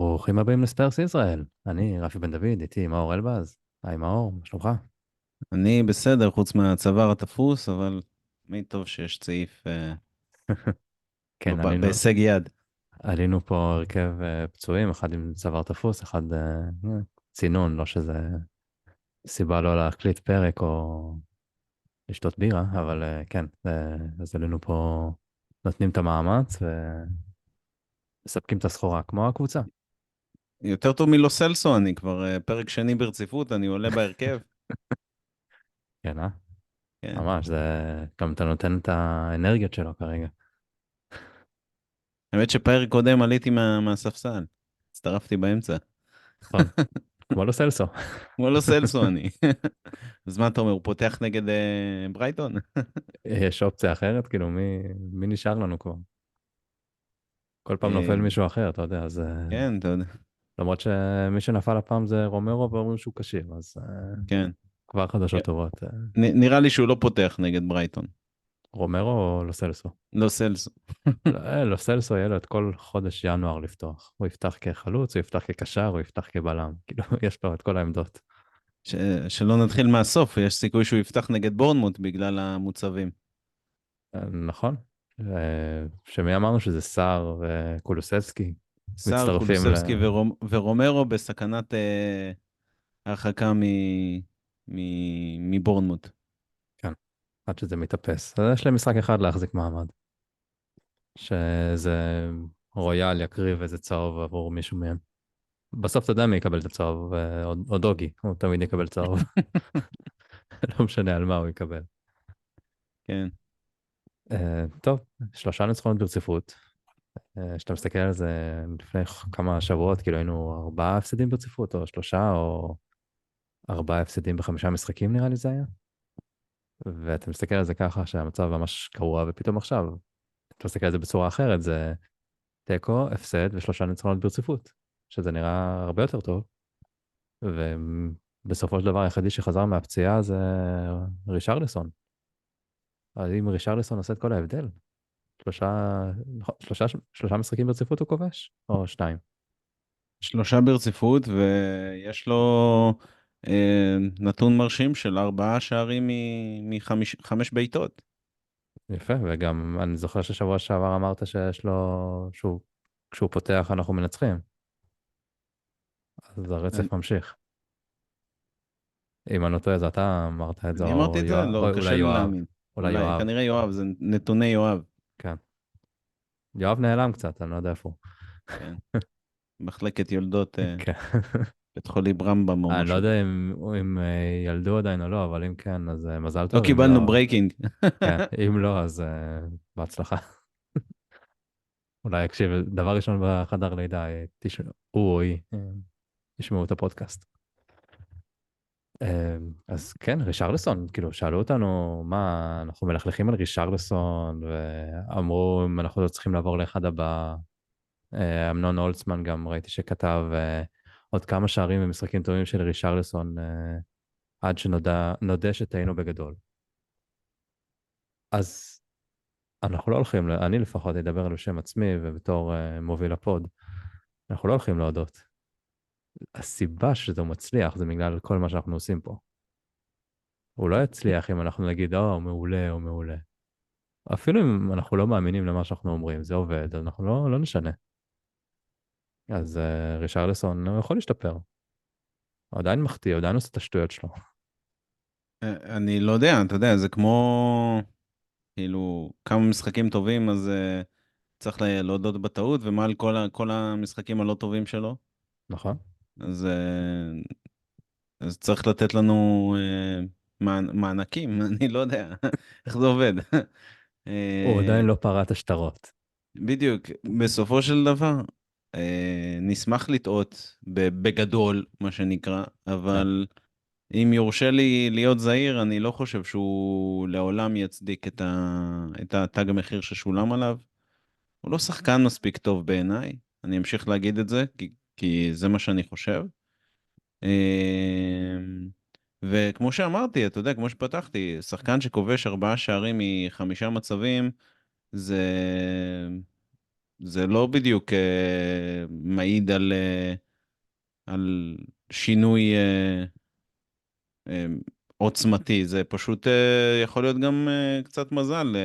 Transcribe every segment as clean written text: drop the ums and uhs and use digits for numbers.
ברוכים הבאים לספרס ישראל. אני רפי בן דוד, איתי מאור אלבז. היי מאור, מה שלומך? אני בסדר, חוץ מהצוואר התפוס, אבל מי טוב שיש צעיף כן, עלינו, בהישג יד. עלינו פה הרכב פצועים, אחד עם צוואר תפוס, אחד צינון, לא שזה סיבה לא להקליט פרק או לשתות בירה, אבל כן, אז עלינו פה, נותנים את המאמץ ומספקים את הסחורה, כמו הקבוצה. יותר טוב מלו סלסו, אני כבר פרק שני ברציפות, אני עולה בהרכב. כן, כן. ממש, זה גם אתה נותן את האנרגיות שלו כרגע. האמת שפרק קודם עליתי מהספסל, הצטרפתי באמצע. נכון, כמו לו סלסו. כמו לו סלסו אני. אז מה אתה אומר, הוא פותח נגד ברייטון? יש אופציה אחרת? כאילו, מי נשאר לנו כבר? כל פעם נופל אה, מישהו אחר, אתה יודע, אז כן, אתה יודע, למרות שמי שנפל הפעם זה רומרו ואומרים שהוא כשיר, אז כן. כבר חדשות טובות. נראה לי שהוא לא פותח נגד ברייטון. רומרו או לוסלסו? לא סלסו. לוסלסו יהיה לו את כל חודש ינואר לפתוח. הוא יפתח כחלוץ, הוא יפתח כקשר, הוא יפתח כבלם. כאילו, יש לו את כל העמדות. ש... שלא נתחיל מהסוף, יש סיכוי שהוא יפתח נגד בורנמוט בגלל המוצבים. נכון. שמי אמרנו שזה סער וקולוסבסקי סער, מצטרפים ל... קולוסבסקי ורומרו בסכנת הרחקה מבורנמוט. כן, עד שזה מתאפס. אז יש להם משחק אחד להחזיק מעמד. שזה רויאל יקריב איזה צהוב עבור מישהו מהם. בסוף אתה יודע מי יקבל את הצהוב, או דוגי, הוא תמיד יקבל צהוב, לא משנה על מה הוא יקבל. כן. טוב, שלושה ניצחונות ברציפות. כשאתה מסתכל על זה לפני כמה שבועות, כאילו היינו ארבעה הפסדים ברציפות, או שלושה, או ארבעה הפסדים בחמישה משחקים נראה לי זה היה. ואתה מסתכל על זה ככה שהמצב ממש גרוע, ופתאום עכשיו, אתה מסתכל על זה בצורה אחרת, זה תיקו, הפסד ושלושה ניצחונות ברציפות, שזה נראה הרבה יותר טוב. ובסופו של דבר היחידי שחזר מהפציעה זה רישרליסון. אז אם רישרליסון עושה את כל ההבדל, שלושה, נכון, שלושה משחקים ברציפות הוא כובש? או שניים? שלושה ברציפות, ויש לו נתון מרשים של 4 שערים מחמש בעיטות. יפה, וגם אני זוכר ששבוע שעבר אמרת שיש לו, כשהוא פותח אנחנו מנצחים. אז אני הרצף ממשיך. אם אני לא טועה, זה אתה אמרת את זה, אני אמרתי את זה? לא, או אולי קשה לי יואב. להאמין. אולי אולי, יואב, כנראה יואב, זה נתוני יואב. כן. יואב נעלם קצת, אני לא יודע איפה הוא. כן. מחלקת יולדות, כן. בית חולים רמב"ם או אני לא משהו. יודע אם ילדו עדיין או לא, אבל אם כן, אז מזל לא טוב, אם קיבלנו לא, ברייקינג. כן, אם לא, אז בהצלחה. אולי יקשיב, דבר ראשון בחדר לידה, הוא או היא, ישמעו את הפודקאסט. אז כן, רישרלסון, כאילו, שאלו אותנו מה, אנחנו מלכלכים על רישרלסון, ואמרו אם אנחנו לא צריכים לעבור לאחד הבא. אמנון הולצמן גם ראיתי שכתב עוד כמה שערים ומשחקים טובים של רישרלסון, עד שנודע שטעינו בגדול. אז אנחנו לא הולכים, אני לפחות אדבר על שם עצמי ובתור מוביל הפוד, אנחנו לא הולכים להודות. הסיבה שזה מצליח זה בגלל כל מה שאנחנו עושים פה. הוא לא יצליח אם אנחנו נגיד, הוא מעולה, הוא מעולה. אפילו אם אנחנו לא מאמינים למה שאנחנו אומרים, זה עובד, אז אנחנו לא נשנה. אז רישרלסון הוא יכול להשתפר. הוא עדיין מחטיא, הוא עדיין עושה את השטויות שלו. אני לא יודע, אתה יודע, זה כמו, כאילו, כמה משחקים טובים, אז צריך להודות בטעות, ומה על כל המשחקים הלא טובים שלו? נכון? אז, אז צריך לתת לנו מענקים, אני לא יודע איך זה עובד. הוא אה, עדיין לא פרט השטרות. בדיוק, בסופו של דבר, נשמח לטעות בגדול, מה שנקרא, כן. אבל אם יורשה לי להיות זהיר, אני לא חושב שהוא לעולם יצדיק את התג המחיר ששולם עליו. הוא לא שחקן מספיק טוב בעיניי, אני אמשיך להגיד את זה, כי זה מה שאני חושב. וכמו שאמרתי, אתה יודע, כמו שפתחתי, שחקן שכובש 4 שערים מחמישה מצבים, זה, זה לא בדיוק מעיד על שינוי אה, עוצמתי, זה פשוט יכול להיות גם קצת מזל,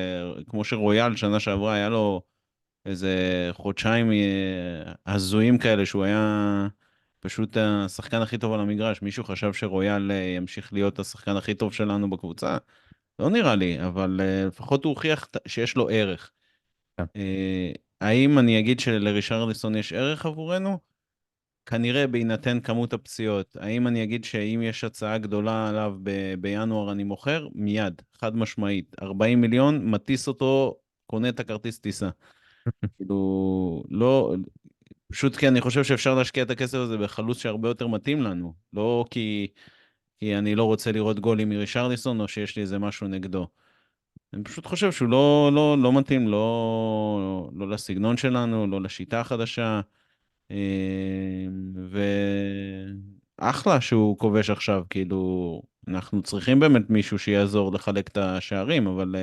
כמו שרויאל שנה שעברה היה לו איזה חודשיים הזויים כאלה, שהוא היה פשוט השחקן הכי טוב על המגרש. מישהו חשב שרויאל ימשיך להיות השחקן הכי טוב שלנו בקבוצה? לא נראה לי, אבל לפחות הוא הוכיח שיש לו ערך. כן. האם אני אגיד שלרישרליסון יש ערך עבורנו? כנראה בהינתן כמות הפציעות. האם אני אגיד שאם יש הצעה גדולה עליו בינואר אני מוכר? מיד, חד משמעית. 40 מיליון, מטיס אותו, קונה את הכרטיס טיסה. כאילו, לא, פשוט כי אני חושב שאפשר להשקיע את הכסף הזה בחלוץ שהרבה יותר מתאים לנו. לא כי אני לא רוצה לראות גולים מרישרליסון, או שיש לי איזה משהו נגדו. אני פשוט חושב שהוא לא מתאים, לא לסגנון שלנו, לא לשיטה החדשה. ואחלה שהוא כובש עכשיו, כאילו, אנחנו צריכים באמת מישהו שיעזור לחלק את השערים, אבל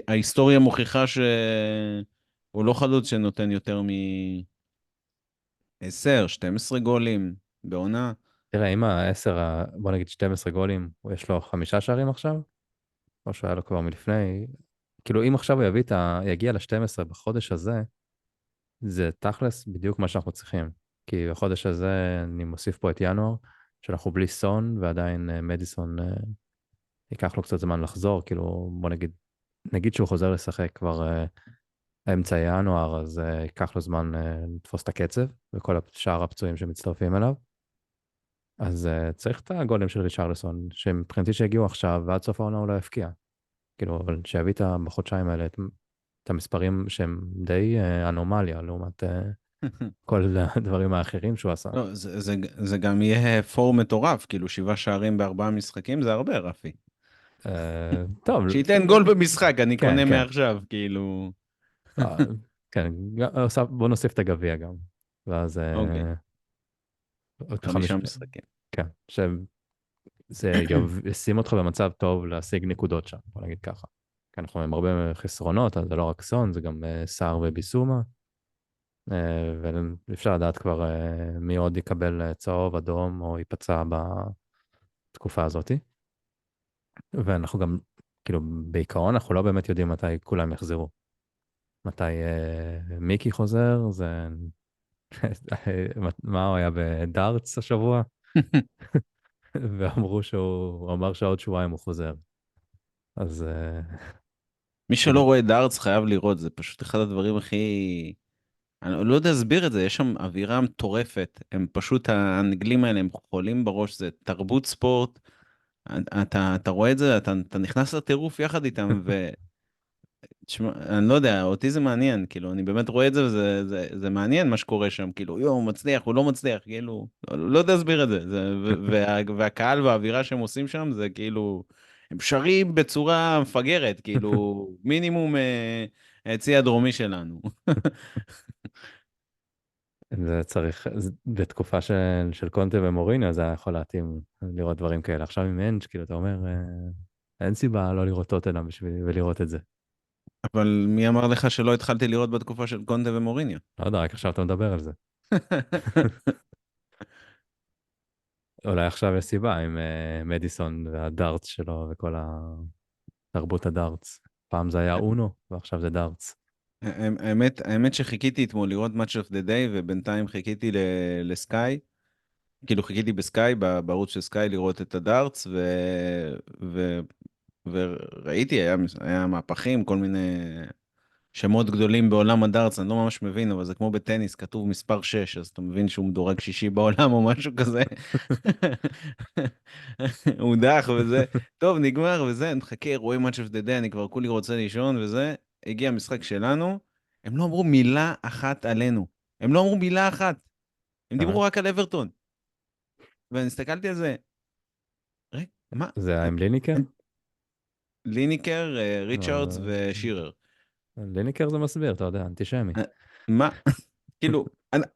ההיסטוריה מוכיחה שהוא לא חלוץ שנותן יותר מ-10, 12 גולים בעונה. תראה, אם בוא נגיד 12 גולים, יש לו 5 שערים עכשיו, או שהיה לו כבר מלפני, כאילו אם עכשיו הוא יגיע ל-12 בחודש הזה, זה תכלס בדיוק מה שאנחנו צריכים. כי בחודש הזה אני מוסיף פה את ינואר, שאנחנו בלי סון, ועדיין מדיסון ייקח לו קצת זמן לחזור, כאילו בוא נגיד שהוא חוזר לשחק כבר אמצע ינואר, אז ייקח לו זמן לתפוס את הקצב, וכל שאר הפצועים שמצטרפים אליו. אז צריך את הגולים של ריצ'רלסון, שמבחינתי שהגיעו עכשיו, ועד סוף העונה הוא לא יפקיע. כאילו, אבל שיביא בחודשיים האלה את המספרים שהם די אנומליה, לעומת כל הדברים האחרים שהוא עשה. לא, זה גם יהיה פור מטורף, כאילו 7 שערים ב4 משחקים זה הרבה, רפי. טוב, שייתן גול במשחק, אני כן, קונה כן. מעכשיו, כאילו... אה, כן, בוא נוסיף את הגביע גם. ואז אוקיי, עוד 5 משחקים. כן, שזה ישים אותך במצב טוב להשיג נקודות שם, בוא נגיד ככה. כי אנחנו עם הרבה חסרונות, אז זה לא רק סון, זה גם סער וביסומה. ואפשר לדעת כבר מי עוד יקבל צהוב, אדום, או ייפצע בתקופה הזאת. ואנחנו גם, כאילו, בעיקרון אנחנו לא באמת יודעים מתי כולם יחזרו. מתי מיקי חוזר, זה... מה הוא היה בדארטס השבוע? ואמרו הוא אמר שעוד שבועיים הוא חוזר. אז מי שלא כאילו, רואה דארטס חייב לראות, זה פשוט אחד הדברים הכי... אני לא יודע להסביר את זה, יש שם אווירה מטורפת. הם פשוט, האנגלים האלה, הם חולים בראש, זה תרבות ספורט. אתה רואה את זה, אתה נכנס לטירוף יחד איתם, תשמע, אני לא יודע, אותי זה מעניין, כאילו, אני באמת רואה את זה, וזה מעניין מה שקורה שם, כאילו, יואו, הוא מצליח, הוא לא מצליח, כאילו, לא יודע להסביר את זה, והקהל והאווירה שהם עושים שם, זה כאילו, הם שרים בצורה מפגרת, כאילו, מינימום היציא הדרומי שלנו. זה צריך, בתקופה של קונטה ומוריניו, זה היה יכול להתאים לראות דברים כאלה. עכשיו עם אנג', כאילו, אתה אומר, אין סיבה לא לראות טוטנהאם ולראות את זה. אבל מי אמר לך שלא התחלתי לראות בתקופה של קונטה ומוריניו? לא יודע, רק עכשיו אתה מדבר על זה. אולי עכשיו יש סיבה עם מדיסון והדארטס שלו וכל תרבות הדארטס. פעם זה היה אונו, ועכשיו זה דארטס. האמת שחיכיתי אתמול לראות Match of the Day, ובינתיים חיכיתי לסקאי, כאילו חיכיתי בסקאי, בערוץ של סקאי, לראות את הדארטס, ו... וראיתי, היה מהפכים, כל מיני שמות גדולים בעולם הדארטס, אני לא ממש מבין, אבל זה כמו בטניס, כתוב מספר 6, אז אתה מבין שהוא מדורג שישי בעולם או משהו כזה. הוא הודח וזה, טוב, נגמר וזה, נחכה, רואים Match of the Day, אני כבר כולי רוצה לישון וזה, הגיע המשחק שלנו, הם לא אמרו מילה אחת עלינו, הם לא אמרו מילה אחת, הם דיברו באמת? רק על אברטון. ואני הסתכלתי על זה, רגע, מה? זה היה עם ליניקר? ליניקר, ריצ'רדס לא, ושירר. ליניקר זה מסביר, אתה יודע, אנטישמי. מה? כאילו,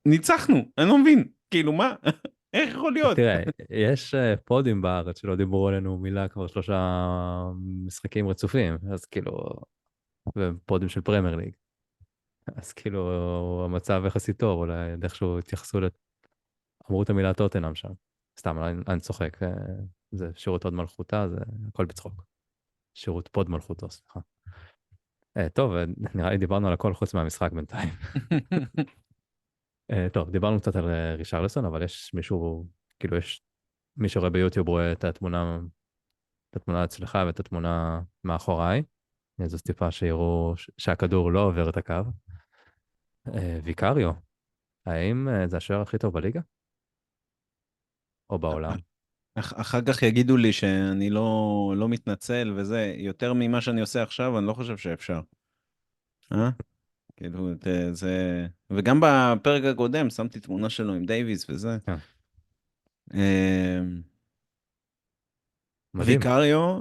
ניצחנו, אני לא מבין, כאילו, מה? איך יכול להיות? תראה, יש פודים בארץ שלא דיברו עלינו מילה כבר 3 משחקים רצופים, אז כאילו, ופודים של פרמייר ליג. אז כאילו המצב יחסית טוב, אולי עוד איכשהו התייחסו, אמרו את המילה טוטנאם שם. סתם, אני צוחק, זה שירות הוד מלכותה, זה הכל בצחוק. שירות פוד מלכותו, סליחה. טוב, נראה לי דיברנו על הכל חוץ מהמשחק בינתיים. טוב, דיברנו קצת על רישרלסון, אבל יש מישהו, כאילו יש, מי שרואה ביוטיוב רואה את התמונה אצלך ואת התמונה מאחוריי. זו טיפה שיראו שהכדור לא עובר את הקו. ויקריו, האם זה השוער הכי טוב בליגה? או בעולם? אחר כך יגידו לי שאני לא מתנצל וזה, יותר ממה שאני עושה עכשיו, אני לא חושב שאפשר. אה? כאילו, זה... וגם בפרק הקודם שמתי תמונה שלו עם דייוויס וזה. כן, אה, מדהים. ויקריו,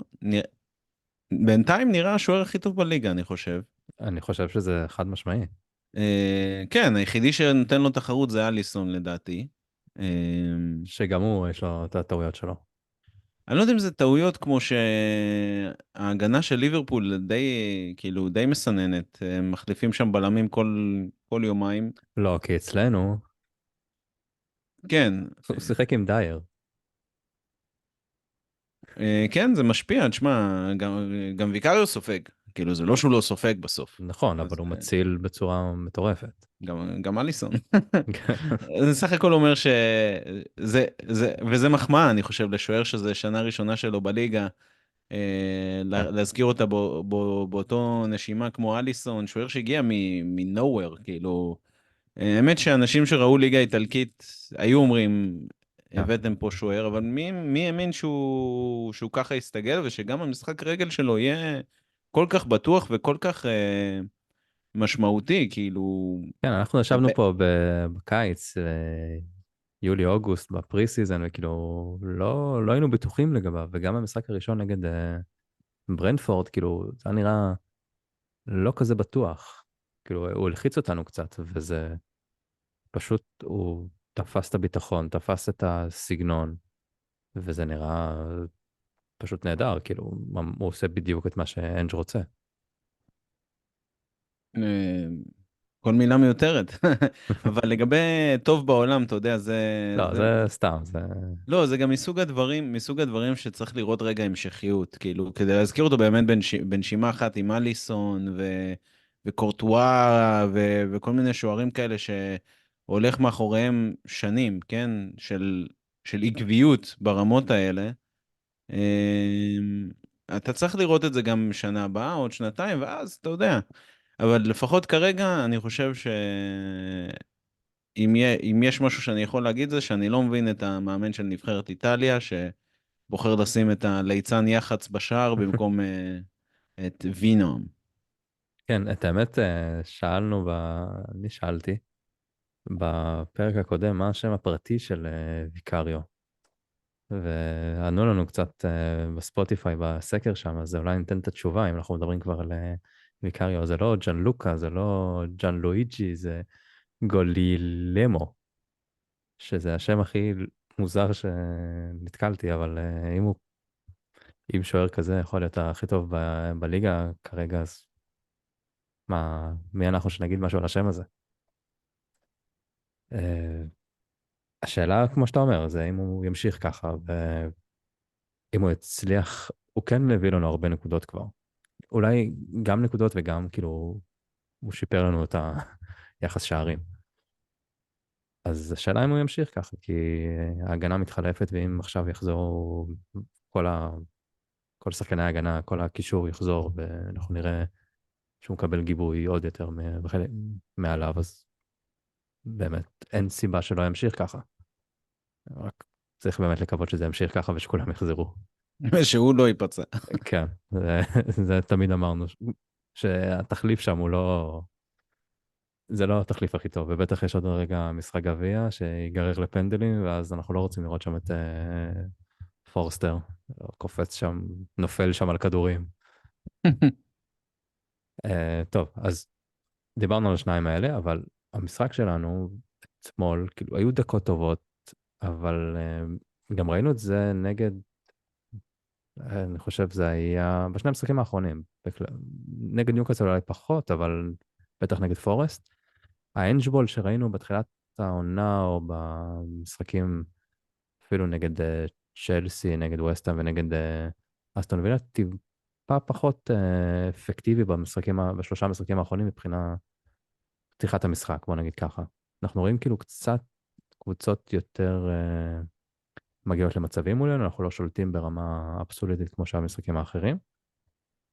בינתיים נראה השוער הכי טוב בליגה, אני חושב. אני חושב שזה חד משמעי. כן, היחידי שנותן לו תחרות זה אליסון לדעתי. אה, שגם הוא, יש לו את הטעויות שלו. אני לא יודע אם זה טעויות כמו שההגנה של ליברפול די, כאילו, די מסננת. הם מחליפים שם בלמים כל יומיים. לא, כי אצלנו, כן, הוא שיחק עם דייר. כן, זה משפיע. תשמע, גם ויקריו סופג. כאילו, זה לא שהוא לא סופג בסוף. נכון, אבל אז הוא מציל בצורה מטורפת. גם אליסון. זה סך הכל אומר וזה מחמאה, אני חושב, לשוער שזה שנה ראשונה שלו בליגה. כן, להזכיר אותה באותו נשימה כמו אליסון, שוער שהגיע מ-nowhere, כאילו, האמת שאנשים שראו ליגה איטלקית היו אומרים, כן. הבאתם פה שוער, אבל מי האמין שהוא ככה יסתגל, ושגם המשחק רגל שלו יהיה כל כך בטוח וכל כך משמעותי, כאילו... כן, אנחנו זה ישבנו פה בקיץ, יולי-אוגוסט, בפרי סיזן, וכאילו, לא היינו בטוחים לגביו, וגם במשחק הראשון נגד ברנפורד, כאילו, זה היה נראה לא כזה בטוח. כאילו, הוא הלחיץ אותנו קצת, וזה פשוט, הוא תפס את הביטחון, תפס את הסגנון, וזה נראה פשוט נהדר, כאילו, הוא עושה בדיוק את מה שאנג' רוצה. אה, כל מילה מיותרת. אבל לגבי טוב בעולם, אתה יודע, לא, זה סתם, זה... לא, זה גם מסוג הדברים שצריך לראות רגע המשכיות, כאילו, כדי להזכיר אותו באמת בנשימה אחת עם אליסון וקורטואה וכל מיני שוערים כאלה שהולך מאחוריהם שנים, כן? של עקביות ברמות האלה. אתה צריך לראות את זה גם שנה הבאה, עוד שנתיים, ואז אתה יודע. אבל לפחות כרגע, אני חושב אם יש משהו שאני יכול להגיד זה שאני לא מבין את המאמן של נבחרת איטליה, שבוחר לשים את הליצן יח"צ בשער במקום את וינום. כן, את האמת, אני שאלתי בפרק הקודם מה השם הפרטי של ויקריו, וענו לנו קצת בספוטיפיי בסקר שם, אז אולי ניתן את התשובה, אם אנחנו מדברים כבר על ויקריו, זה לא ג'אן לוקה, זה לא ג'אן לואיג'י, זה גולילמו, שזה השם הכי מוזר שנתקלתי, אבל אם שוער כזה יכול להיות הכי טוב בליגה כרגע, אז מי אנחנו שנגיד משהו על השם הזה? אה, השאלה, כמו שאתה אומר, זה אם הוא ימשיך ככה, ואם הוא יצליח, הוא כן הביא לנו הרבה נקודות כבר. אולי גם נקודות וגם, כאילו, הוא שיפר לנו את היחס שערים. אז השאלה אם הוא ימשיך ככה, כי ההגנה מתחלפת, ואם עכשיו יחזור כל ה... כל שחקני ההגנה, כל הקישור יחזור, ואנחנו נראה שהוא מקבל גיבוי עוד יותר מעליו, אז באמת אין סיבה שלא ימשיך ככה. רק צריך באמת לקוות שזה ימשיך ככה ושכולם יחזרו. שהוא לא ייפצע. כן, זה תמיד אמרנו, שהתחליף שם הוא לא, זה לא התחליף הכי טוב, ובטח יש עוד רגע משחק גביע שיגרר לפנדלים, ואז אנחנו לא רוצים לראות שם את פורסטר, קופץ שם, נופל שם על כדורים. טוב, אז דיברנו על השניים האלה, אבל המשחק שלנו אתמול, כאילו, היו דקות טובות, אבל גם ראינו את זה נגד, אני חושב זה היה בשני המשחקים האחרונים. נגד ניוקאסל אולי פחות, אבל בטח נגד פורסט. האנג'בול שראינו בתחילת העונה, או במשחקים אפילו נגד צ'לסי, נגד וסטהאם ונגד אסטון וילה, טיפה פחות אפקטיבי בשלושה המשחקים האחרונים מבחינה פתיחת המשחק, בוא נגיד ככה. אנחנו רואים כאילו קצת קבוצות יותר מגיעות למצבים מולנו, אנחנו לא שולטים ברמה אבסולוטית כמו שאר המשחקים האחרים,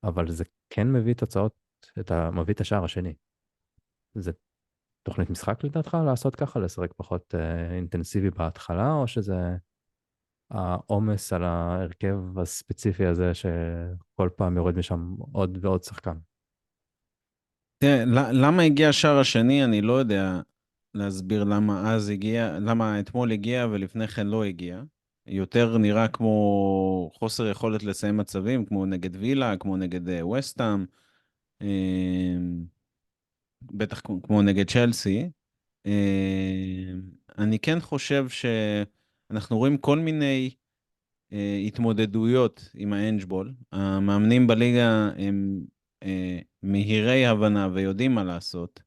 אבל זה כן מביא תוצאות, מביא את השער השני. זה תוכנית משחק לדעתך לעשות ככה, לשחק פחות אינטנסיבי בהתחלה, או שזה העומס על ההרכב הספציפי הזה שכל פעם יורד משם עוד ועוד שחקן? תראה, למה הגיע השער השני, אני לא יודע להסביר למה אתמול הגיע ולפני כן לא הגיע. יותר נראה כמו חוסר יכולת לסיים מצבים, כמו נגד וילה, כמו נגד וסטהאם, בטח כמו נגד צ'לסי. אני כן חושב שאנחנו רואים כל מיני התמודדויות עם האנג'בול. המאמנים בליגה הם מהירי הבנה ויודעים מה לעשות.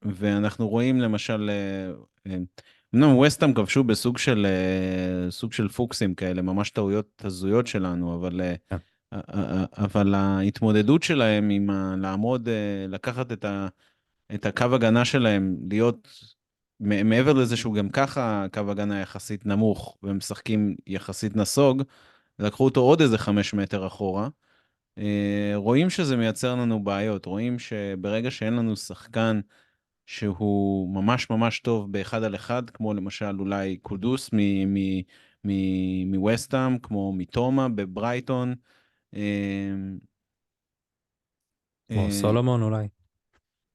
ואנחנו רואים למשל, אמנם ווסטהאם כבשו בסוג של פוקסים כאלה, ממש טעויות הזויות שלנו, כן. אבל ההתמודדות שלהם עם לעמוד, לקחת את הקו הגנה שלהם, להיות מעבר לזה שהוא גם ככה קו הגנה יחסית נמוך, והם משחקים יחסית נסוג, לקחו אותו עוד איזה 5 מטר אחורה. רואים שזה מייצר לנו בעיות, רואים שברגע שאין לנו שחקן שהוא ממש ממש טוב באחד על אחד, כמו למשל אולי קודוס מווסטהאם, כמו מתומה בברייטון, אה, כמו אה, סולומון אולי?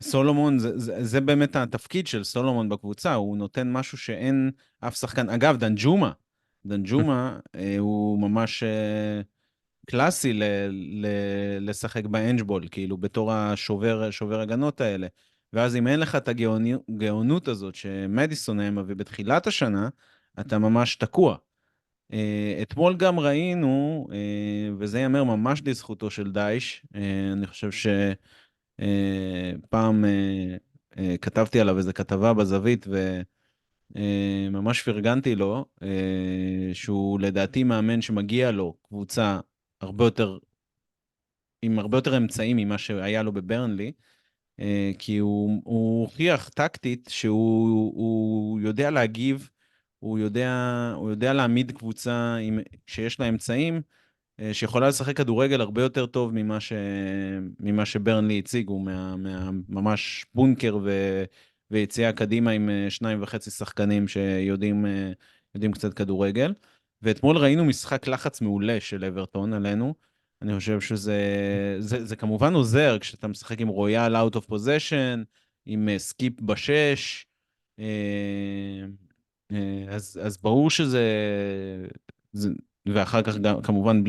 סולומון, זה באמת התפקיד של סולומון בקבוצה, הוא נותן משהו שאין אף שחקן. אגב, דנג'ומה הוא ממש קלאסי לשחק באנג'בול, כאילו בתור שובר הגנות האלה. ואז אם אין לך את הגאונות הזאת שמדיסון היה מביא בתחילת השנה, אתה ממש תקוע. אתמול גם ראינו, וזה ייאמר ממש לזכותו של דייש, אני חושב שפעם כתבתי עליו איזו כתבה בזווית, וממש פרגנתי לו, שהוא לדעתי מאמן שמגיע לו קבוצה הרבה יותר, עם הרבה יותר אמצעים ממה שהיה לו בברנלי, כי הוא הוכיח טקטית שהוא יודע להגיב, הוא יודע להעמיד קבוצה שיש לה אמצעים, שיכולה לשחק כדורגל הרבה יותר טוב ממה שברנלי הציגו, ממש בונקר ויציאה קדימה עם 2.5 שחקנים יודעים קצת כדורגל. ואתמול ראינו משחק לחץ מעולה של אברטון עלינו. אני חושב שזה כמובן עוזר כשאתה משחק עם רויאל out of possession, עם סקיפ בשש, אז ברור זה, ואחר כך גם, כמובן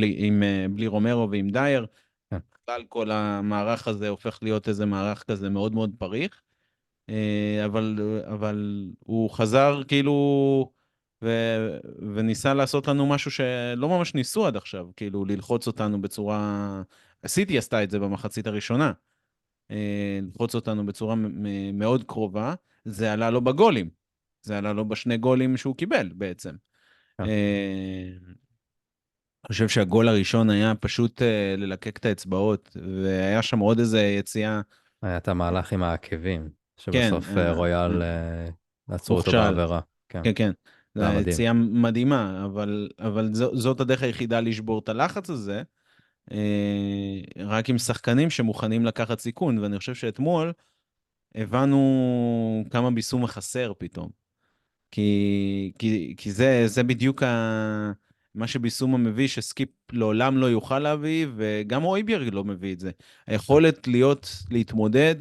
בלי רומרו ועם דייר, כן. בכלל כל המערך הזה הופך להיות איזה מערך כזה מאוד מאוד פריך, אבל הוא חזר כאילו, ו, וניסה לעשות לנו משהו שלא ממש ניסו עד עכשיו, כאילו ללחוץ אותנו בצורה, הסיטי עשתה את זה במחצית הראשונה, ללחוץ אותנו בצורה מאוד קרובה, זה עלה לו בגולים, זה עלה לו בשני גולים שהוא קיבל בעצם. כן. אני חושב שהגול הראשון היה פשוט ללקק את האצבעות, והיה שם עוד איזה יציאה, היה את המהלך עם העקבים, כן, שבסוף רויאל עצרו אותו הוכשל, בעבירה. כן, כן, כן, זו זה היה מדהים. יציאה מדהימה, אבל זאת הדרך היחידה לשבור את הלחץ הזה, רק עם שחקנים שמוכנים לקחת סיכון, ואני חושב שאתמול הבנו כמה ביסום חסר פתאום. כי זה בדיוק מה שביסומה מביא, שסקיפ לעולם לא יוכל להביא, וגם אויביארג לא מביא את זה. היכולת להתמודד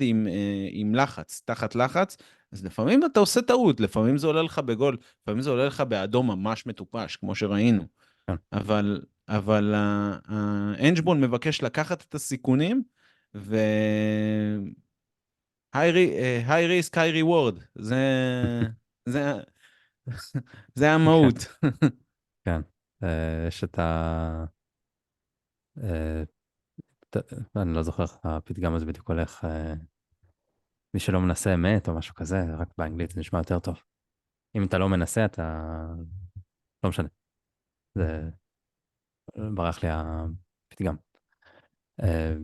עם לחץ, תחת לחץ, אז לפעמים אתה עושה טעות, לפעמים זה עולה לך בגול, לפעמים זה עולה לך באדום ממש מטופש, כמו שראינו. כן. אבל האנג'בול מבקש לקחת את הסיכונים, ו... high risk, high reward. זה, זה כן, המהות. כן. יש את אני לא זוכר איך הפתגם הזה בדיוק הולך, מי שלא מנסה מת או משהו כזה, רק באנגלית זה נשמע יותר טוב. אם אתה לא מנסה, אתה... לא משנה. זה ברח לי הפתגם. אה,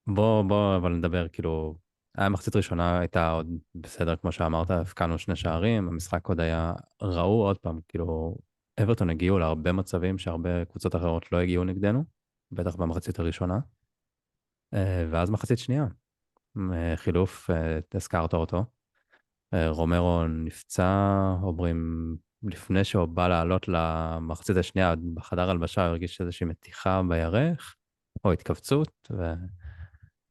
בוא אבל נדבר, כאילו, המחצית הראשונה הייתה עוד בסדר, כמו שאמרת, הבקענו 2 שערים, המשחק עוד היה, ראו עוד פעם, כאילו, אברטון הגיעו להרבה מצבים שהרבה קבוצות אחרות לא הגיעו נגדנו, בטח במחצית הראשונה, ואז מחצית שנייה, חילוף, הזכרת אותו, רומרו נפצע, אומרים, לפני שהוא בא לעלות למחצית השנייה, בחדר הלבשה הוא הרגיש איזושהי מתיחה בירך, או התכווצות,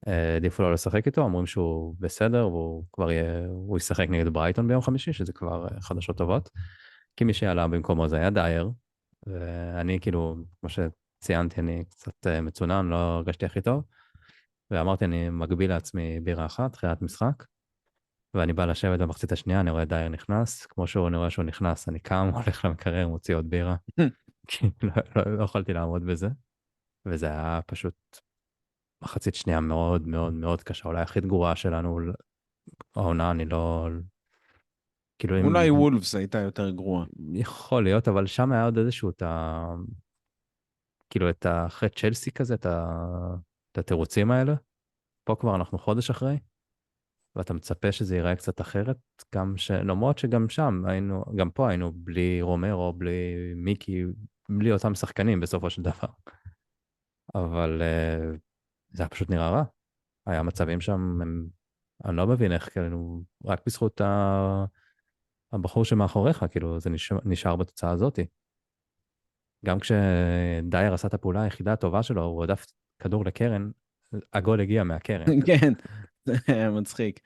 העדיפו לו לשחק איתו, אומרים שהוא בסדר, והוא כבר יהיה, הוא ישחק נגד ברייטון ביום חמישי, שזה כבר חדשות טובות. כי מי שעלה במקומו זה היה דייר, ואני כאילו, כמו שציינתי, אני קצת מצונן, לא הרגשתי הכי טוב, ואמרתי, אני מגביל לעצמי בירה אחת, תחילת משחק, ואני בא לשבת במחצית השנייה, אני רואה דייר נכנס, כמו שאני רואה שהוא נכנס, אני קם, הולך למקרר, מוציא עוד בירה, כי לא יכולתי לעמוד בזה, וזה היה פשוט מחצית שנייה מאוד מאוד מאוד קשה, אולי הכי גרועה שלנו, העונה, אני לא... כאילו אם... אולי וולפס הייתה יותר גרועה. יכול להיות, אבל שם היה עוד איזשהו, כאילו אחרי צ'לסי כזה, את התירוצים האלה. פה כבר אנחנו חודש אחרי, ואתה מצפה שזה ייראה קצת אחרת, למרות שגם שם היינו, גם פה היינו בלי רומרו, בלי מיקי, בלי אותם שחקנים בסופו של דבר. אבל זה היה פשוט נראה רע. היה מצבים שם, אני לא מבין איך, כאילו, רק בזכות הבחור שמאחוריך, כאילו, זה נשאר בתוצאה הזאת. גם כשדייר עשה את הפעולה היחידה הטובה שלו, הוא הודף כדור לקרן, הגול הגיע מהקרן. כן, זה היה מצחיק.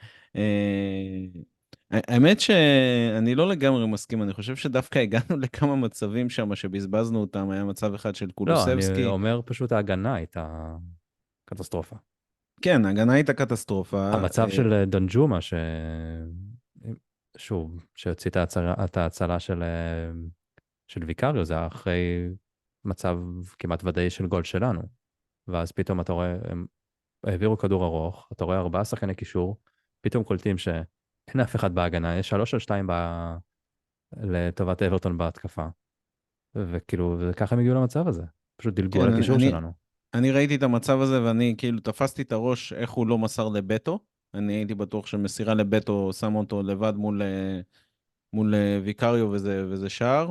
האמת שאני לא לגמרי מסכים, אני חושב שדווקא הגענו לכמה מצבים שם שבזבזנו אותם, היה מצב אחד של לא, אני קולוסבסקי. אומר פשוט ההגנה הייתה קטסטרופה. כן, ההגנה הייתה קטסטרופה. המצב של דנג'ומה, שוב, שהוציא את ההצלה של ויקריו, זה היה אחרי מצב כמעט ודאי של גול שלנו. ואז פתאום אתה רואה, הם העבירו כדור ארוך, אתה רואה 4 שחקני קישור, פתאום קולטים שאין אף אחד בהגנה, יש 3-2 לטובת אברטון בהתקפה. וכאילו, וככה הם הגיעו למצב הזה. פשוט דילגו על כן, הקישור שלנו. אני ראיתי את המצב הזה ואני כאילו תפסתי את הראש איך הוא לא מסר לבטו. אני הייתי בטוח שמסירה לבטו שם אותו לבד מול ויקריו וזה שער,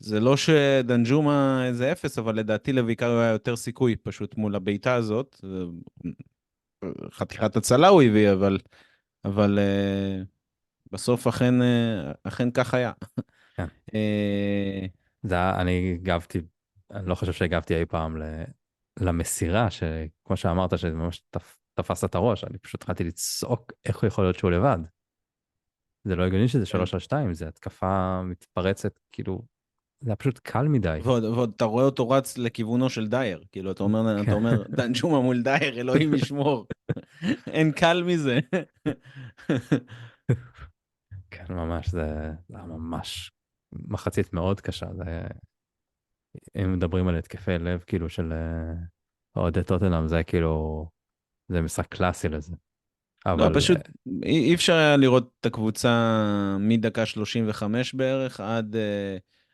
וזה לא שדנג'ומה איזה אפס, אבל לדעתי לויקריו היה יותר סיכוי פשוט מול הביתה הזאת. חתיכת הצלה הוא הביא, אבל בסוף אכן כך היה. כן. אה, אני הגבתי, אני לא חושב שהגבתי אי פעם למסירה, שכמו שאמרת, שממש תפסת את הראש, אני פשוט התחלתי לצעוק איך הוא יכול להיות שהוא לבד. זה לא הגיוני שזה 3-2, זה התקפה מתפרצת, כאילו, זה היה פשוט קל מדי. ועוד אתה רואה אותו רץ לכיוונו של דייר, כאילו אתה כן, אומר דנג'ומה מול דייר, אלוהים ישמור, אין קל מזה. כן, ממש, זה היה ממש מחצית מאוד קשה. אם מדברים על התקפי לב, כאילו, של אוהדי טוטנהאם, זה כאילו, זה משחק קלאסי לזה. לא, אבל פשוט אי אפשר היה לראות את הקבוצה מדקה 35 בערך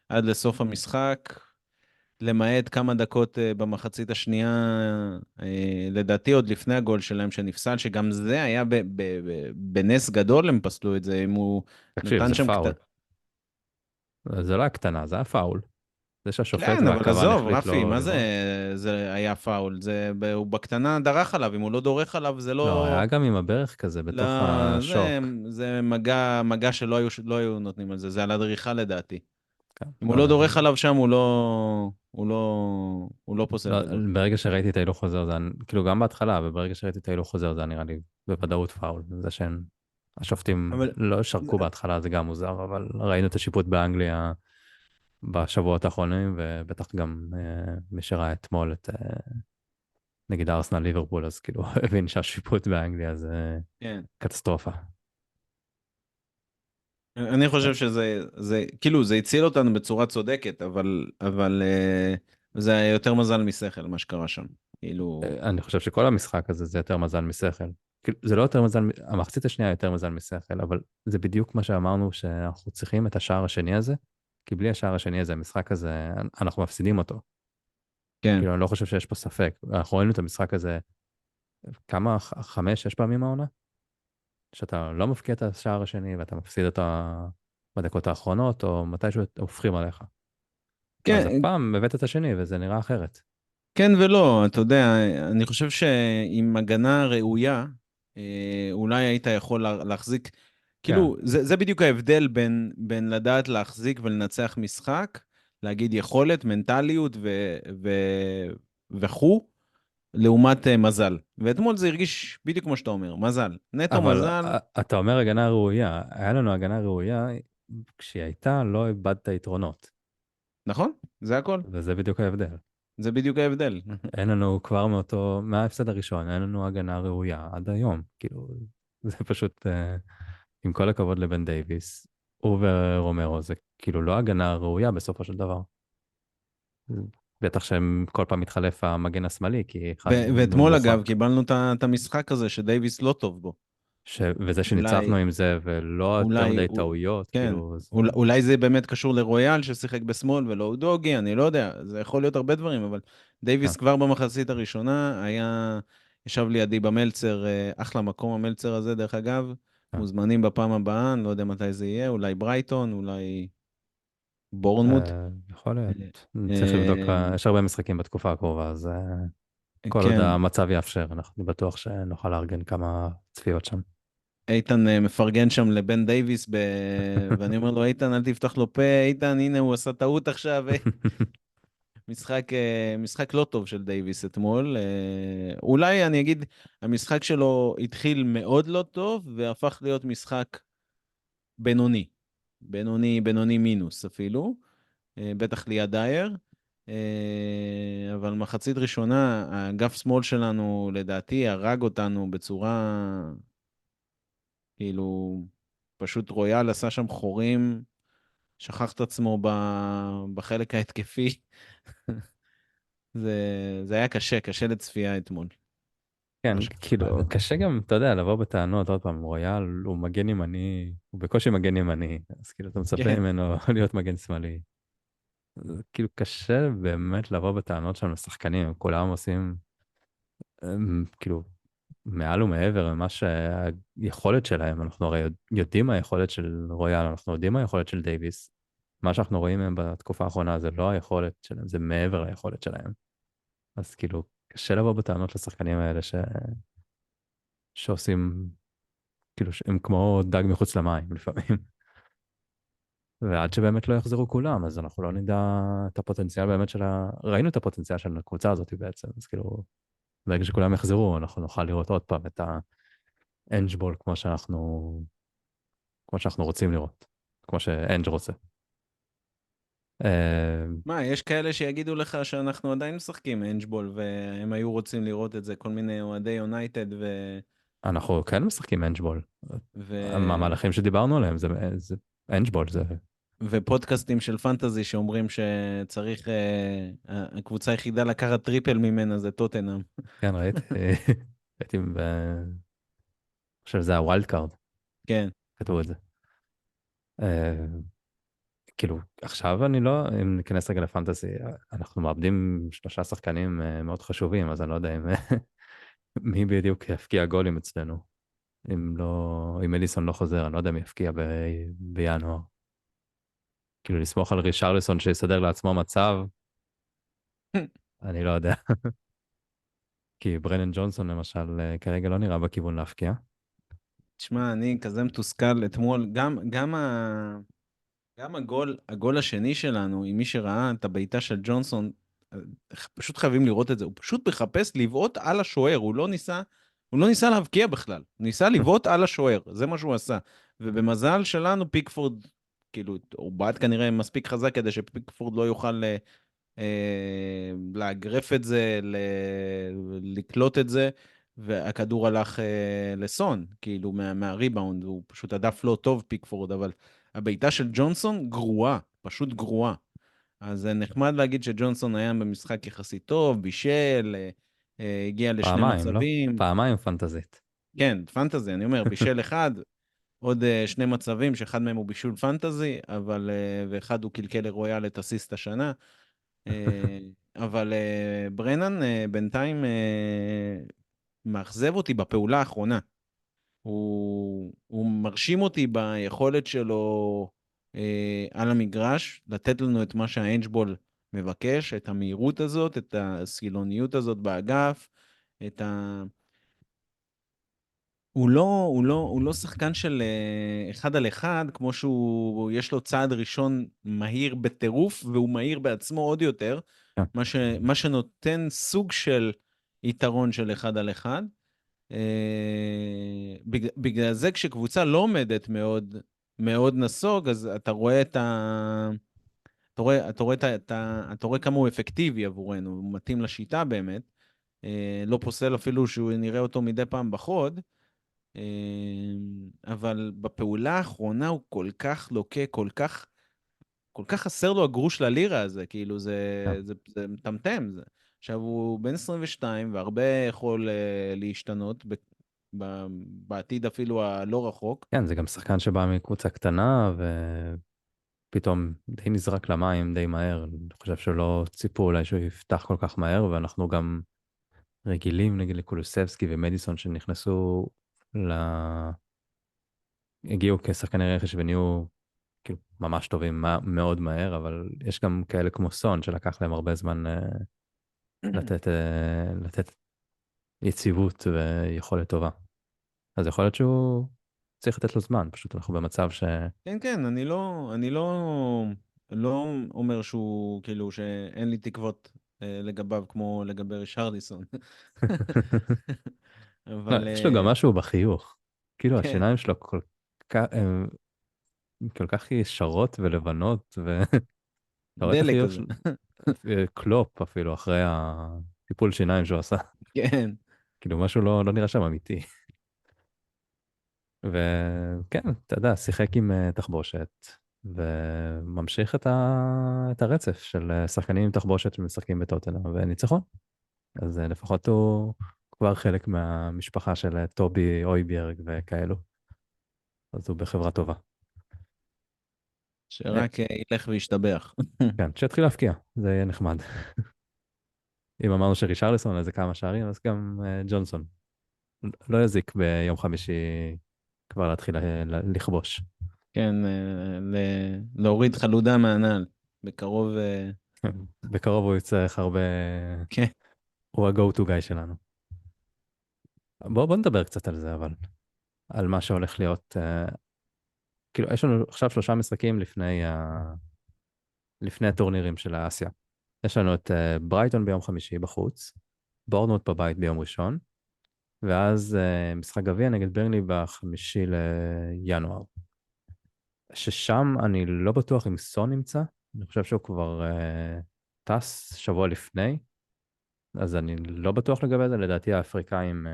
עד לסוף המשחק, למעט כמה דקות במחצית השנייה, לדעתי עוד לפני הגול שלהם שנפסל, שגם זה היה בנס גדול הם פסלו את זה, אם הוא תקשיב, נתן זה שם פאול. זה לא היה קטנה, זה היה פאול. זה שהשופט כן, אבל והכוון עזוב, החליט רפי, לא מה לראות. זה היה פאול? הוא בקטנה דרך עליו, אם הוא לא דורך עליו, זה לא, לא... היה גם עם הברך כזה, לא, בתוך זה, השוק. זה מגע שלא היו נותנים על זה, זה על הדריכה לדעתי. כן, אם הוא לא, לא דורך עליו שם, הוא לא פוסל לא, גדול. ברגע שראיתי את ההילוך חוזר, כאילו גם בהתחלה, וברגע שראיתי את ההילוך חוזר, זה היה נראה לי בוודאות פאול. זה השופטים אבל לא שרקו בהתחלה, זה גם מוזר, אבל ראינו את השיפוט באנגליה בשבועות האחרונים, ובטח גם מי שראה אתמול נגד ארסנל ליברפול, אז כאילו הבין שהשיפוט באנגליה זה כן, קטסטרופה. אני חושב כאילו, זה הציל אותנו בצורה צודקת, אבל זה היה יותר מזל משכל, מה שקרה שם. כאילו, אני חושב שכל המשחק הזה זה יותר מזל משכל. כאילו, זה לא יותר מזל, המחצית השנייה יותר מזל משכל, אבל זה בדיוק מה שאמרנו שאנחנו צריכים את השער השני הזה, כי בלי השער השני הזה, המשחק הזה, אנחנו מפסידים אותו. כן. כאילו, אני לא חושב שיש פה ספק. אנחנו ראינו את המשחק הזה כמה, חמש, שש פעמים העונה? שאתה לא מפקיע את השער השני ואתה מפסיד אותה בדקות האחרונות, או מתישהו הופכים עליך. אז כן, הפעם הבאת את השני וזה נראה אחרת. כן ולא, אתה יודע, אני חושב שעם הגנה ראויה, אולי היית יכול להחזיק, כן, כאילו, זה בדיוק ההבדל בין לדעת להחזיק ולנצח משחק, להגיד יכולת, מנטליות ו, וכו', לעומת מזל. ואתמול זה הרגיש בדיוק כמו שאתה אומר, מזל. נטו אבל מזל, אתה אומר הגנה ראויה, היה לנו הגנה ראויה, כשהיא הייתה לא איבדת יתרונות, נכון? זה הכל. וזה בדיוק ההבדל. זה בדיוק ההבדל. אין לנו כבר מההפסד הראשון, אין לנו הגנה ראויה עד היום. כאילו, זה פשוט, עם כל הכבוד לבן דייוויס, הוא ורומרו, זה כאילו לא הגנה ראויה בסופו של דבר. בטח שהם כל פעם מתחלף המגן השמאלי, כי אחד ואתמול, אגב, מורחק. קיבלנו את המשחק הזה שדייוויס לא טוב בו. וזה אולי, שניצחנו עם זה, ולא יותר אולי, מדי טעויות, כן, כאילו, זה... אולי זה באמת קשור לרויאל ששיחק בשמאל ולא אודוגי, אני לא יודע, זה יכול להיות הרבה דברים, אבל כן, דייוויס כבר במחצית הראשונה ישב לידי במלצר, אחלה מקום המלצר הזה, דרך אגב, כן. מוזמנים בפעם הבאה, אני לא יודע מתי זה יהיה, אולי ברייטון, אולי בורנמוט. יכול אה, להיות. צריך לבדוק, אה, יש הרבה משחקים בתקופה הקרובה, אז כל עוד כן, המצב יאפשר, אנחנו בטוח שנוכל לארגן כמה צפיות שם. איתן מפרגן שם לבן דייוויס, ואני אומר לו, איתן, אל תפתח לו פה, איתן, הנה הוא עשה טעות עכשיו. משחק לא טוב של דייוויס אתמול. אולי אני אגיד, המשחק שלו התחיל מאוד לא טוב, והפך להיות משחק בינוני. בינוני מינוס אפילו, בטח ליד דייר. אבל מחצית ראשונה, האגף שמאל שלנו, לדעתי, הרג אותנו בצורה, כאילו, פשוט רויאל עשה שם חורים, שכח את עצמו בחלק ההתקפי. זה היה קשה, קשה לצפייה אתמול. כן, מה שקרה כאילו, אתמול. קשה גם, אתה יודע, לבוא בטענות, עוד פעם, רויאל הוא מגן ימני, הוא בקושי מגן ימני, אז כאילו, אתה מצפה כן. ממנו להיות מגן שמאלי. זה כאילו, קשה באמת לבוא בטענות שם לשחקנים, הם כולם עושים, כאילו, מעל ומעבר ממה שהיכולת שלהם, אנחנו הרי יודעים מה היכולת של רויאל, אנחנו יודעים מה היכולת של דייוויס. מה שאנחנו רואים מהם בתקופה האחרונה זה לא היכולת שלהם, זה מעבר ליכולת שלהם. אז כאילו, קשה לבוא בטענות לשחקנים האלה שעושים, כאילו, הם כמו דג מחוץ למים לפעמים. ועד שבאמת לא יחזרו כולם, אז אנחנו לא נדע את הפוטנציאל באמת ראינו את הפוטנציאל של הקבוצה הזאת בעצם, אז כאילו, ברגע שכולם יחזרו, אנחנו נוכל לראות עוד פעם את האנג' כמו שאנחנו רוצים לראות, כמו שאנג' רוצה. אה, מה, יש כאלה שיגידו לך שאנחנו עדיין משחקים אנג'בול, והם היו רוצים לראות את זה, כל מיני אוהדי יונייטד אנחנו כן משחקים אנג'בול. ו... המהלכים שדיברנו עליהם זה אנג'בול, זה... ופודקאסטים של פנטזי שאומרים שצריך, הקבוצה היחידה לקחת טריפל ממנה זה טוטנאם. כן, ראיתי, ראיתי, אני חושב שזה הווילד קארד, כן. כתבו את זה. אה, כאילו, עכשיו אני לא, אם ניכנס רגע לפנטזי, אנחנו מאבדים שלושה שחקנים מאוד חשובים, אז אני לא יודע מי בדיוק יפקיע גולים אצלנו. אם אליסון לא חוזר, אני לא יודע מי יפקיע בינואר. כאילו, לסמוך על רישרליסון שיסדר לעצמו מצב, אני לא יודע. כי ברנן ג'ונסון למשל כרגע לא נראה בכיוון להפקיע. תשמע, אני כזה מתוסכל אתמול, גם הגול השני שלנו, עם מי שראה את הבעיטה של ג'ונסון, פשוט חייבים לראות את זה. הוא פשוט מחפש לבעוט על השוער, הוא לא ניסה להבקיע בכלל, הוא ניסה לבעוט על השוער, זה מה שהוא עשה. ובמזל שלנו, פיקפורד, כאילו, הוא בעט כנראה מספיק חזק כדי שפיקפורד לא יוכל לאגרף את זה, לקלוט את זה, והכדור הלך לסון, כאילו, מהריבאונד, הוא פשוט הדף לא טוב, פיקפורד, אבל הבעיטה של ג'ונסון גרועה, פשוט גרועה. אז זה נחמד להגיד שג'ונסון היה במשחק יחסית טוב, בישל, הגיע לשני פעמיים, לא? מצבים, פעמיים פנטזית. כן, פנטזי, אני אומר, בישל אחד, עוד שני מצבים, שאחד מהם הוא בישול פנטזי, אבל, ואחד הוא קלקל לרויאל את אסיסט השנה. אה, אבל ברנן בינתיים מאכזב אותי בפעולה האחרונה. הוא מרשים אותי ביכולת שלו על המגרש, לתת לנו את מה שהאנג'בול מבקש, את המהירות הזאת, את הסגילוניות הזאת באגף, את ה... הוא לא שחקן של אחד על אחד, כמו שהוא, יש לו צעד ראשון מהיר בטירוף, והוא מהיר בעצמו עוד יותר, כן. מה שנותן סוג של יתרון של אחד על אחד. בגלל זה כשקבוצה לא עומדת מאוד, מאוד נסוג, אז אתה רואה את ה... אתה רואה כמה הוא אפקטיבי עבורנו, הוא מתאים לשיטה באמת. לא פוסל אפילו שהוא נראה אותו מדי פעם בחוד, אבל בפעולה האחרונה הוא כל כך לוקה, כל כך חסר לו הגרוש ללירה הזה, כאילו כן. זה מטמטם. עכשיו הוא בן 22 והרבה יכול להשתנות בעתיד אפילו הלא רחוק. כן, זה גם שחקן שבא מקבוצה קטנה, ופתאום די נזרק למים די מהר. אני חושב שלא ציפו אולי שהוא יפתח כל כך מהר, ואנחנו גם רגילים, נגיד לקולוסבסקי ומדיסון, שנכנסו ל... הגיעו כשחקני רכש ונהיו כאילו ממש טובים מאוד מהר, אבל יש גם כאלה כמו סון, שלקח להם הרבה זמן לתת יציבות ויכולת טובה. אז יכול להיות שהוא צריך לתת לו זמן, פשוט אנחנו במצב ש... כן, כן, אני לא אומר שהוא, כאילו, שאין לי תקוות לגביו כמו לגבי רישרליסון. לא, אבל יש לו גם משהו בחיוך. כאילו כן, השיניים שלו כך, הן כל כך ישרות ולבנות, ואתה רואה את דלק החיוך כזה. של קלופ אפילו, אחרי הטיפול שיניים שהוא עשה. כן. כאילו משהו לא נראה שם אמיתי. וכן, אתה יודע, שיחק עם תחבושת, וממשיך את הרצף של שחקנים עם תחבושת שמשחקים בטוטנהאם, וניצחון. אז לפחות הוא כבר חלק מהמשפחה של טובי אויביארג וכאלו, אז הוא בחברה טובה. אה, שרק ילך וישתבח. כן, שיתחיל להפקיע, זה יהיה נחמד. אם אמרנו שרישרליסון איזה כמה שערים, אז גם ג'ונסון. לא יזיק ביום חמישי כבר להתחיל לכבוש. כן, להוריד חלודה מהנעל. בקרוב, בקרוב הוא יצטרך הרבה... כן. הוא ה-go to guy שלנו. בוא נדבר קצת על זה, אבל על מה שהולך להיות. כאילו, יש לנו עכשיו 3 משחקים לפני הטורנירים של האסיה. יש לנו את ברייטון ביום חמישי בחוץ, בורנמוט בבית ביום ראשון, ואז משחק גביע נגד ברנלי ב5 לינואר. ששם אני לא בטוח אם סון נמצא, אני חושב שהוא כבר טס שבוע לפני, אז אני לא בטוח לגבי זה, לדעתי האפריקאים,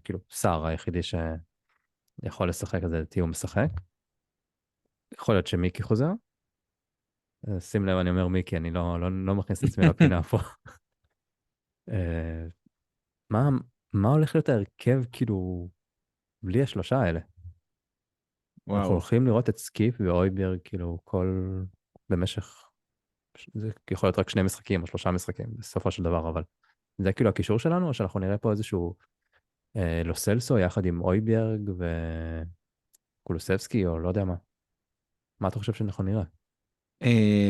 כאילו, סער היחידי שיכול לשחק, אז לדעתי הוא משחק. יכול להיות שמיקי חוזר. שים לב, אני אומר מיקי, אני לא מכניס את עצמי לפינה פה. אה, מה, מה הולך להיות ההרכב, כאילו, בלי ה3 האלה? אנחנו וואו. הולכים לראות את סקיפ ואויברג, כאילו, במשך, זה יכול להיות רק 2 משחקים או 3 משחקים, בסופו של דבר, אבל זה כאילו הקישור שלנו, או שאנחנו נראה פה איזשהו לוסלסו יחד עם אויברג וקולוסבסקי, או לא יודע מה. מה אתה חושב שאנחנו נראה?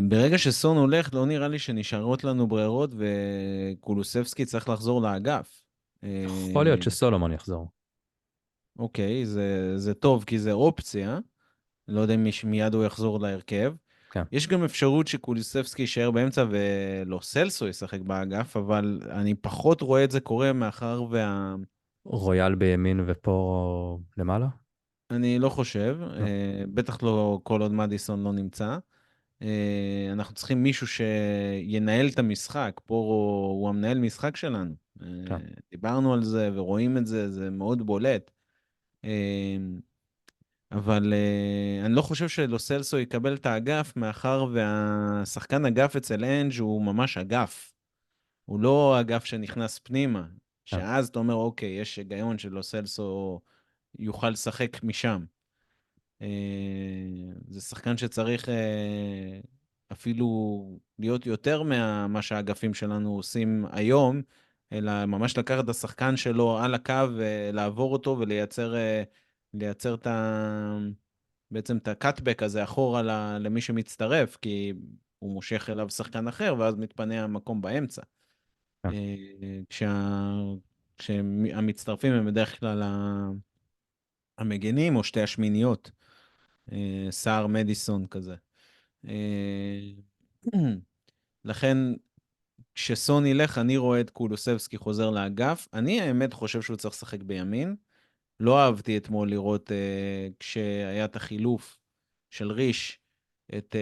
ברגע שסון הולך, לא נראה לי שנשארות לנו ברירות, וקולוסבסקי צריך לחזור לאגף. יכול להיות שסולומון יחזור. אוקיי, זה טוב, כי זה אופציה. לא יודע אם מיד הוא יחזור להרכב. כן. יש גם אפשרות שקוליסבסקי יישאר באמצע ולא סלסו ישחק באגף, אבל אני פחות רואה את זה קורה מאחר רויאל בימין ופה למעלה? אני לא חושב, לא. בטח לא כל עוד מדיסון לא נמצא. אנחנו צריכים מישהו שינהל את המשחק, פה הוא המנהל משחק שלנו. כן. דיברנו על זה ורואים את זה, זה מאוד בולט. אה, אבל אני לא חושב שלוסלסו יקבל את האגף, מאחר והשחקן אגף אצל אנג' הוא ממש אגף. הוא לא אגף שנכנס פנימה. כן, שאז אתה אומר, אוקיי, יש היגיון שלו סלסו יוכל לשחק משם. זה שחקן שצריך אפילו להיות יותר מה שהאגפים שלנו עושים היום, אלא ממש לקחת את השחקן שלו על הקו ולעבור אותו ולייצר לייצר בעצם את הקאטבק הזה אחורה למי שמצטרף, כי הוא מושך אליו שחקן אחר, ואז מתפנה המקום באמצע. כן, כשה... כשהמצטרפים הם בדרך כלל המגנים או שתי השמיניות, סער מדיסון כזה. לכן, כשסון ילך, אני רואה את קולוסבסקי חוזר לאגף. אני האמת חושב שהוא צריך לשחק בימין. לא אהבתי אתמול לראות כשהיה את החילוף של ריש, את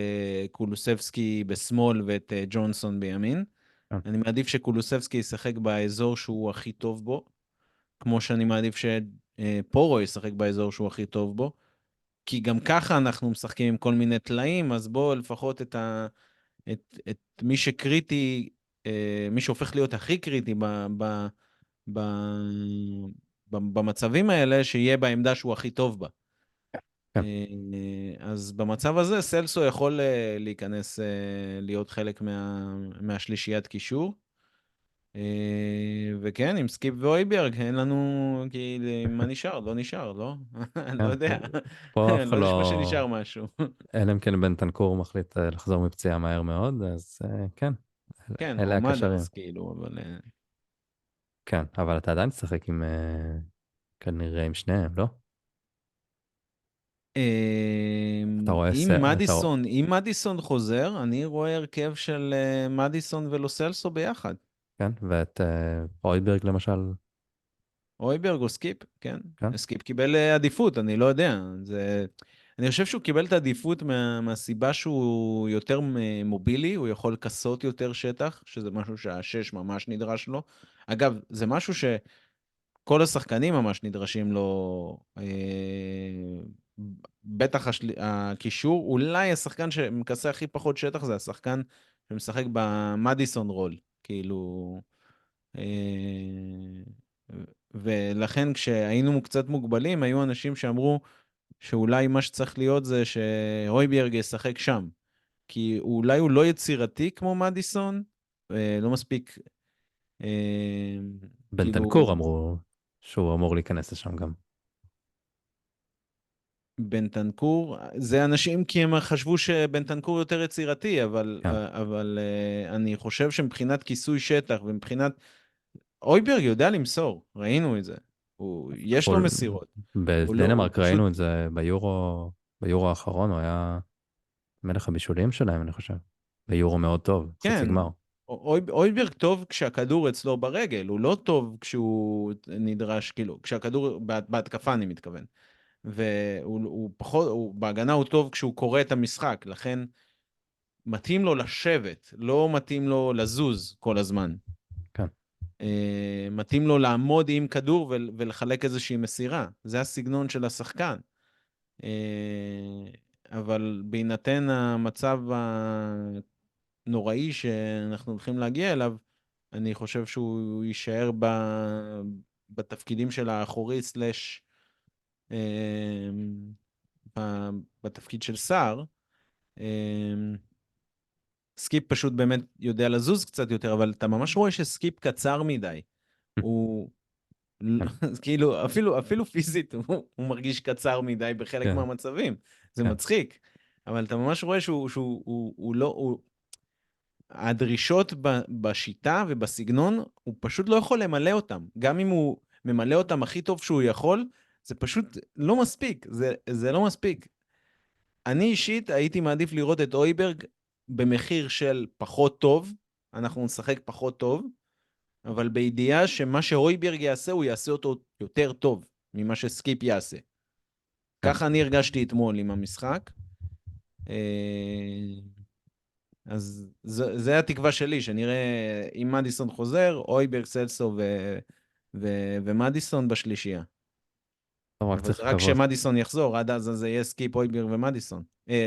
קולוסבסקי בשמאל ואת ג'ונסון בימין. כן, אני מעדיף שקולוסבסקי ישחק באזור שהוא הכי טוב בו, כמו שאני מעדיף שפורו ישחק באזור שהוא הכי טוב בו, כי גם ככה אנחנו משחקים עם כל מיני טלאים, אז בואו לפחות את מי שקריטי, מי שהופך להיות הכי קריטי ב, במצבים האלה, שיהיה בעמדה שהוא הכי טוב בה. כן. אז במצב הזה סלסו יכול להיכנס, להיות חלק מהשלישיית קישור. וכן, עם סקיפ ואויברג, אין לנו, כאילו, מה נשאר? לא נשאר, לא? אני לא כן. יודע. פה אף אחד לא נשמע לא... שנשאר משהו. אלא אם כן בן תנקור מחליט לחזור מפציעה מהר מאוד, אז כן, כן, אלה מועמד הקשרים. אז, כאילו, אבל... כן, אבל אתה עדיין תשחק עם, כנראה עם שניהם, לא? אתה רואה אם מדיסון חוזר, אני רואה הרכב של מדיסון ולוסלסו ביחד. כן, ואת אויברג למשל, אויברג או סקיפ, כן. כן, סקיפ קיבל עדיפות, אני לא יודע. אני חושב שהוא קיבל את העדיפות מהסיבה שהוא יותר מובילי, הוא יכול לכסות יותר שטח, שזה משהו שהשש ממש נדרש לו. אגב, זה משהו שכל השחקנים ממש נדרשים לו, בטח הקישור. אולי השחקן שמכסה הכי פחות שטח זה השחקן שמשחק במדיסון רול, כאילו... אה, ולכן כשהיינו קצת מוגבלים, היו אנשים שאמרו שאולי מה שצריך להיות זה שהויביארג ישחק שם. כי אולי הוא לא יצירתי כמו מדיסון, לא מספיק, אה, כאילו, בנטנקור אמרו שהוא אמור להיכנס לשם גם. בנטנקור, זה אנשים כי הם חשבו שבנטנקור יותר יצירתי, כן, אבל אני חושב שמבחינת כיסוי שטח ומבחינת אויברג יודע למסור, ראינו את זה. יש לו כל... מסירות. הוא בדנמרק ראינו פשוט, את זה ביורו האחרון, הוא היה מלך הבישולים שלהם, אני חושב. ביורו מאוד טוב, חצי כן, גמר. אויברג טוב כשהכדור אצלו ברגל, הוא לא טוב כשהוא נדרש, כאילו, כשהכדור, בהתקפה אני מתכוון. והוא פחות, בהגנה הוא טוב כשהוא קורא את המשחק, לכן מתאים לו לשבת, לא מתאים לו לזוז כל הזמן. כן, מתאים לו לעמוד עם כדור ולחלק איזושהי מסירה. זה הסגנון של השחקן. אבל בהינתן המצב הנוראי שאנחנו הולכים להגיע אליו, אני חושב שהוא יישאר בתפקידים של האחורי סלש בתפקיד של סער. סקיפ פשוט באמת יודע לזוז קצת יותר, אבל אתה ממש רואה שסקיפ קצר מדי. הוא כן, כאילו, אפילו פיזית, הוא מרגיש קצר מדי בחלק כן, מהמצבים. זה כן, מצחיק. אבל אתה ממש רואה שהוא לא... הדרישות בשיטה ובסגנון, הוא פשוט לא יכול למלא אותם. גם אם הוא ממלא אותם הכי טוב שהוא יכול, זה פשוט לא מספיק. זה לא מספיק. אני אישית הייתי מעדיף לראות את אויברג במחיר של פחות טוב, אנחנו נשחק פחות טוב, אבל בידיעה שמה שאויברג יעשה, הוא יעשה אותו יותר טוב ממה שסקיפ יעשה. כן. ככה אני הרגשתי אתמול עם המשחק. אז זה התקווה שלי, שנראה אם מדיסון חוזר, אויברג, סלסו ומדיסון בשלישייה. טוב, רק אבל צריך זה רק לקוות. כשמדיסון יחזור, עד אז זה יהיה סקיפ אויברג ומדיסון.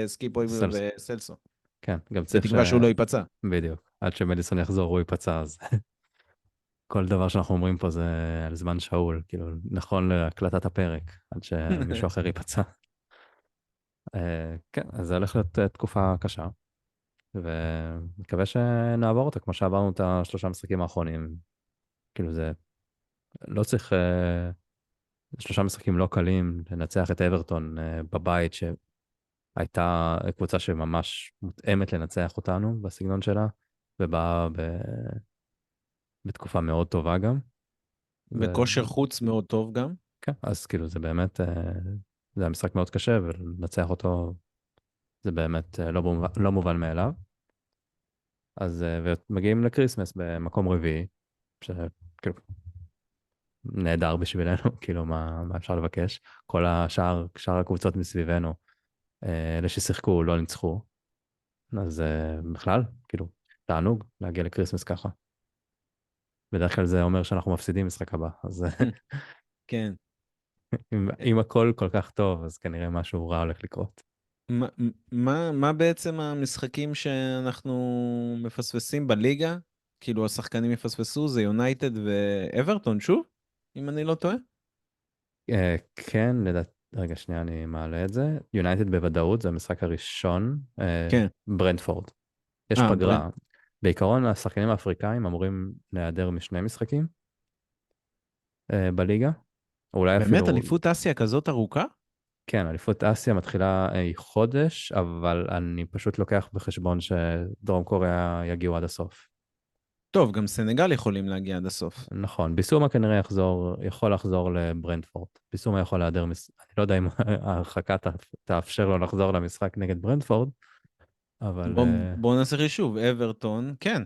סקיפ אויברג סלס. וסלסו. כן, גם צריך בתקווה שהוא לא ייפצע. בדיוק. עד שמדיסון יחזור הוא ייפצע אז. כל דבר שאנחנו אומרים פה זה על זמן שאול, כאילו, נכון להקלטת הפרק, עד שמישהו אחר ייפצע. כן, אז זה הולך להיות תקופה קשה, ומקווה שנעבור אותה, כמו שעברנו את השלושה משחקים האחרונים. כאילו זה, לא צריך, שלושה משחקים לא קלים, לנצח את אברטון בבית, שהייתה קבוצה שממש מותאמת לנצח אותנו בסגנון שלה, ובאה בתקופה מאוד טובה גם. בכושר חוץ מאוד טוב גם. כן, אז כאילו זה באמת, זה היה משחק מאוד קשה, ולנצח אותו זה באמת לא מובן מאליו. אז ומגיעים לקריסמס במקום רביעי, שכאילו נהדר בשבילנו, כאילו מה אפשר לבקש? כל שאר הקבוצות מסביבנו, אלה ששיחקו לא ניצחו, אז בכלל, כאילו, תענוג להגיע לקריסמס ככה. בדרך כלל זה אומר שאנחנו מפסידים משחק הבא, אז כן. אם הכל כל כך טוב, אז כנראה משהו רע הולך לקרות. מה בעצם המשחקים שאנחנו מפספסים בליגה? כאילו השחקנים יפספסו, זה יונייטד ואברטון שוב? אם אני לא טועה? כן, רגע, שנייה, אני מעלה את זה. יונייטד בוודאות, זה המשחק הראשון. כן. ברנדפורד. יש ברנד. פגרה. בעיקרון, השחקנים האפריקאים אמורים להיעדר משני משחקים בליגה. אולי באמת אפילו, אליפות אסיה כזאת ארוכה? כן, אליפות אסיה מתחילה חודש, אבל אני פשוט לוקח בחשבון שדרום קוריאה יגיעו עד הסוף. טוב, גם סנגל יכולים להגיע עד הסוף. נכון, ביסומה כנראה יכול לחזור לברנדפורד. ביסומה יכול להיעדר, אני לא יודע אם ההרחקה תאפשר לו לחזור למשחק נגד ברנדפורד, אבל בוא נעשה חישוב, אברטון, כן,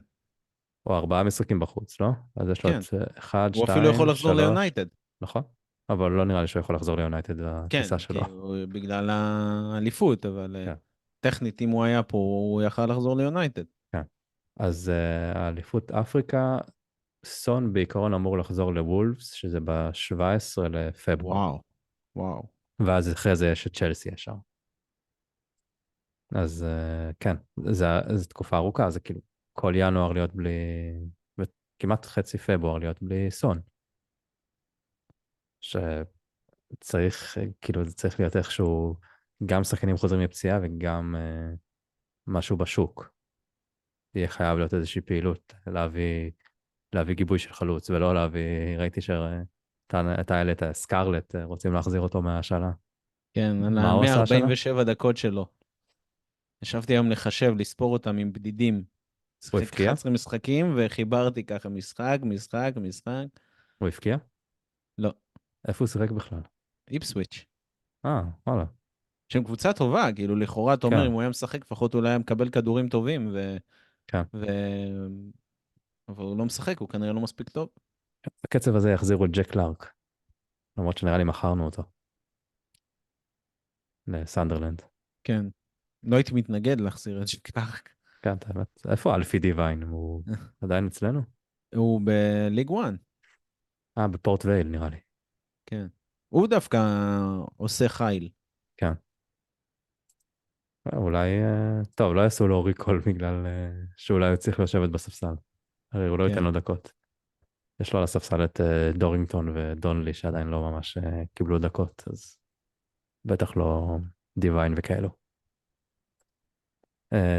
או ארבעה משחקים בחוץ, לא? אז יש לו כן. את אחד, הוא אפילו שתיים, יכול לחזור שלוש, ליונייטד. נכון? אבל לא נראה לי שהוא יכול לחזור ליונייטד כן, לטיסה שלו. כי בגלל האליפות, אבל כן, טכנית אם הוא היה פה, הוא יכל לחזור ליונייטד. כן. אז האליפות אפריקה, סון בעיקרון אמור לחזור לוולפס, שזה ב-17 לפברואר. וואו, וואו. ואז אחרי זה יש את צ'לסי ישר. אז כן, זו תקופה ארוכה, זה כאילו כל ינואר להיות בלי, וכמעט חצי פברואר להיות בלי סון. שצריך, כאילו זה צריך להיות איכשהו, גם שחקנים חוזרים מפציעה וגם משהו בשוק. יהיה חייב להיות איזושהי פעילות, להביא גיבוי של חלוץ, ולא להביא, ראיתי שאתה העלית, סקרלט, רוצים להחזיר אותו מההשאלה. כן, על מה הוא עשה השנה? ה-147 דקות שלו. ישבתי היום לחשב, לספור אותם עם בדידים. הוא שיחק הבקיע? 11 משחקים וחיברתי ככה משחק, משחק, משחק. הוא הבקיע? לא, איפה הוא שיחק בכלל? איפסוויץ'. וואלה, שהם קבוצה טובה, כאילו לכאורה אתה אומר כן, אם הוא היה משחק לפחות אולי היה מקבל כדורים טובים כן. ו... אבל הוא לא משחק, הוא כנראה לא מספיק טוב. בקצב הזה יחזירו את ג'ק קלארק, למרות שנראה לי מכרנו אותו לסנדרלנד. כן. לא הייתי מתנגד להחזיר את שקלארק. כן, את האמת. איפה אלפי דיוויין? הוא עדיין אצלנו? הוא בליג 1, בפורט וייל נראה לי. כן. הוא דווקא עושה חיל. כן. אולי, טוב, לא יעשו לו ריקול בגלל שאולי הוא צריך לשבת בספסל. הרי הוא לא ייתן כן. לו דקות. יש לו על הספסל את דורינגטון ודונלי שעדיין לא ממש קיבלו דקות, אז בטח לא דיוויין וכאלו.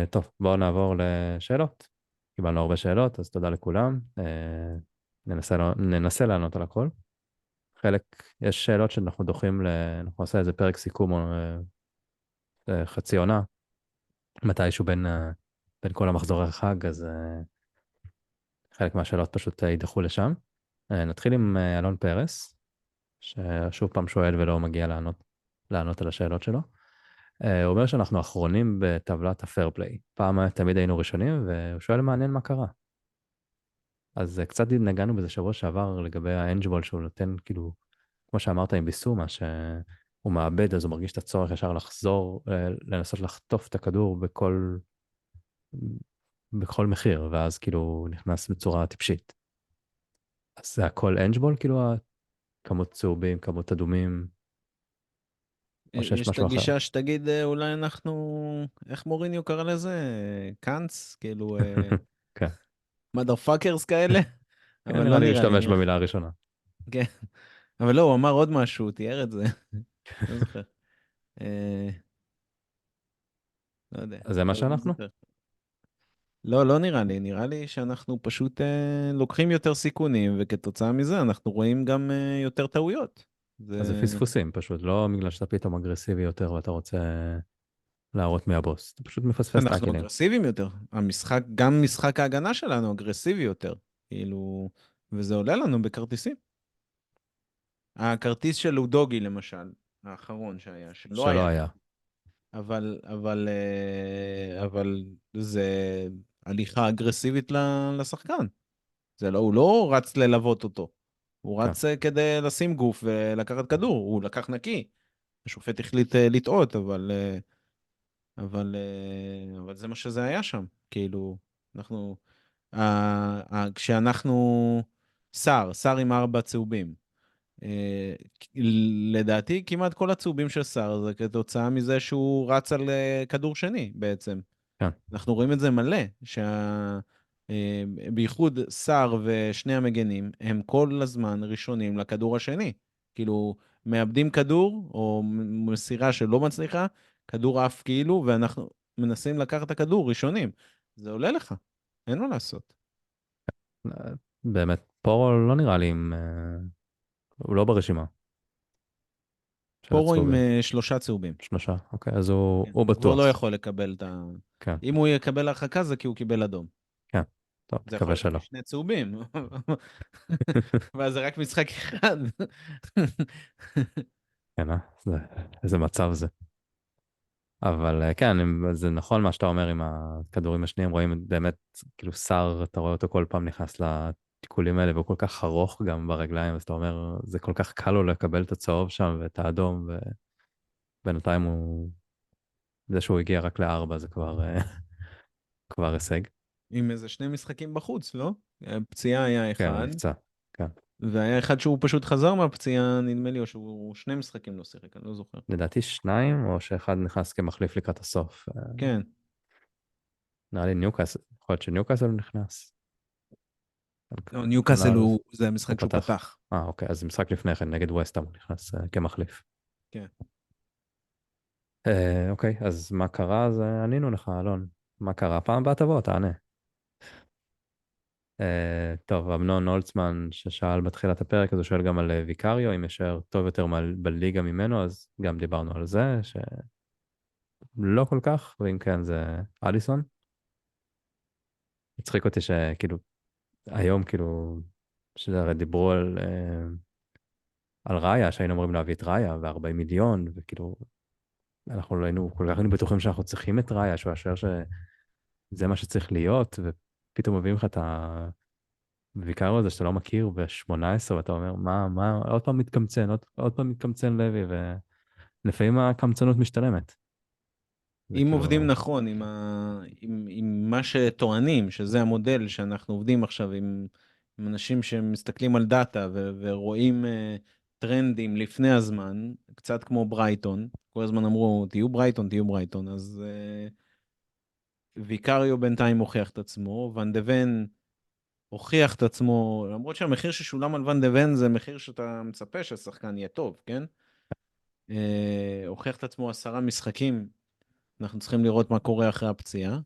טוב, בואו נעבור לשאלות. קיבלנו הרבה שאלות, אז תודה לכולם. ננסה לענות על הכל. חלק, יש שאלות שאנחנו דוחים, אנחנו נעשה איזה פרק סיכום חצי עונה, מתישהו בין כל המחזורי החג, אז חלק מהשאלות פשוט יידחו לשם. נתחיל עם אלון פרס, ששוב פעם שואל ולא מגיע לענות על השאלות שלו. הוא אומר שאנחנו אחרונים בטבלת הפיירפליי. פעם תמיד היינו ראשונים, והוא שואל מעניין מה קרה. אז קצת נגענו בזה שבוע שעבר לגבי האנג'בול שהוא נותן, כאילו, כמו שאמרת עם ביסומה, שהוא מאבד, אז הוא מרגיש את הצורך ישר לחזור, לנסות לחטוף את הכדור בכל מחיר, ואז כאילו הוא נכנס בצורה טיפשית. אז זה הכל אנג'בול, כאילו, כמות צהובים, כמות אדומים, או שיש יש את משהו אחר. הגישה שתגיד אולי אנחנו, איך מוריניו קרא לזה? קאנץ? כאילו, כן. מדר פאקרס כאלה? כן, אבל נראה לא לי נראה לי, להשתמש נראה. במילה הראשונה. כן. אבל לא, הוא אמר עוד משהו, הוא תיאר את זה. לא זוכר. אה, לא יודע. אז זה מה לא שאנחנו? זוכר. לא, לא נראה לי. נראה לי שאנחנו פשוט לוקחים יותר סיכונים, וכתוצאה מזה אנחנו רואים גם יותר טעויות. אז זה זה... פספוסים פשוט, לא בגלל שאתה פתאום אגרסיבי יותר ואתה רוצה להראות מי הבוס. אתה פשוט מפספס אנחנו טאקלים. אגרסיביים יותר. המשחק, גם משחק ההגנה שלנו אגרסיבי יותר. כאילו, וזה עולה לנו בכרטיסים. הכרטיס של לודוגי, למשל, האחרון שהיה, שלא שלא היה היה. ככה. אבל זה הליכה אגרסיבית לשחקן. זה לא, הוא לא רץ ללוות אותו. הוא כן. רץ כדי לשים גוף ולקחת כדור. הוא לקח נקי. השופט החליט לטעות, אבל זה מה שזה היה שם. כאילו, אנחנו, כשאנחנו שר עם 4 צהובים. אה, לדעתי כמעט כל הצהובים של סער זה כתוצאה מזה שהוא רץ על כדור שני בעצם. כן. אנחנו רואים את זה מלא, בייחוד סער ושני המגנים הם כל הזמן ראשונים לכדור השני. כאילו, מאבדים כדור או מסירה שלא מצליחה, כדור עף כאילו, ואנחנו מנסים לקחת את הכדור ראשונים. זה עולה לך, אין מה לעשות. באמת, פורו לא נראה לי עם... הוא לא ברשימה של פורו עם הצהובים. 3 צהובים. שלושה. אוקיי, אז הוא, כן, הוא הוא כבר לא בטוח. יכול לקבל את כן. אם הוא יקבל הרחקה זה כי הוא קיבל אדום. כן. טוב, זה יכול נקווה להיות שלא. לפי 2 צהובים. ואז זה רק משחק אחד. כן, איזה מצב זה. אבל כן, זה נכון מה שאתה אומר עם הכדורים השניים, רואים באמת, כאילו שר, אתה רואה אותו כל פעם נכנס לתיקולים האלה, והוא כל כך ארוך גם ברגליים, אז אתה אומר, זה כל כך קל לו לקבל את הצהוב שם ואת האדום, ובינתיים זה שהוא הגיע רק לארבע, זה כבר, כבר הישג. עם איזה 2 משחקים בחוץ, לא? פציעה היה כן, הוא אחד, נפצע, כן. והיה אחד שהוא פשוט חזר מהפציעה, נדמה לי, או שהוא 2 משחקים לא שיחק, אני לא זוכר. לדעתי שניים, או שאחד נכנס כמחליף לקראת הסוף. כן. נראה לי ניוקאסל, יכול להיות שניוקאסל הוא נכנס. לא, ניוקאסל לא, זה הוא המשחק שהוא פתח. פתח. אוקיי, אז משחק לפני כן, נגד וסטהאם הוא נכנס כמחליף. כן. אוקיי, אז מה קרה? אז ענינו לך, אלון. מה קרה? פעם הבאה תבוא, תענה. טוב, אמנון הולצמן ששאל בתחילת הפרק, אז הוא שואל גם על ויקריו, אם יישאר טוב יותר בליגה ממנו, אז גם דיברנו על זה, שלא כל כך, ואם כן זה אליסון. הצחיק אותי שכאילו, היום כאילו, שהרי דיברו על ראיה, שהיינו אמורים להביא את ראיה, ו40 מיליון, וכאילו, אנחנו לא היינו, כל כך היינו בטוחים שאנחנו צריכים את ראיה, שהוא השוער שזה מה שצריך להיות, ופתאום מביאים לך את הוויקריו הזה שאתה לא מכיר ב-18, ואתה אומר, מה, עוד פעם מתקמצן, עוד פעם מתקמצן לוי, ולפעמים הקמצנות משתלמת. זה אם עובדים כאילו, נכון עם מה שטוענים, שזה המודל שאנחנו עובדים עכשיו עם אנשים שמסתכלים על דאטה ורואים טרנדים לפני הזמן, קצת כמו ברייטון, כל הזמן אמרו, תהיו ברייטון, תהיו ברייטון, אז ויקריו בינתיים הוכיח את עצמו, ואן דה ון הוכיח את עצמו, למרות שהמחיר ששולם על ואן דה ון זה מחיר שאתה מצפה שהשחקן יהיה טוב, כן? הוכיח את עצמו 10 משחקים, אנחנו צריכים לראות מה קורה אחרי הפציעה.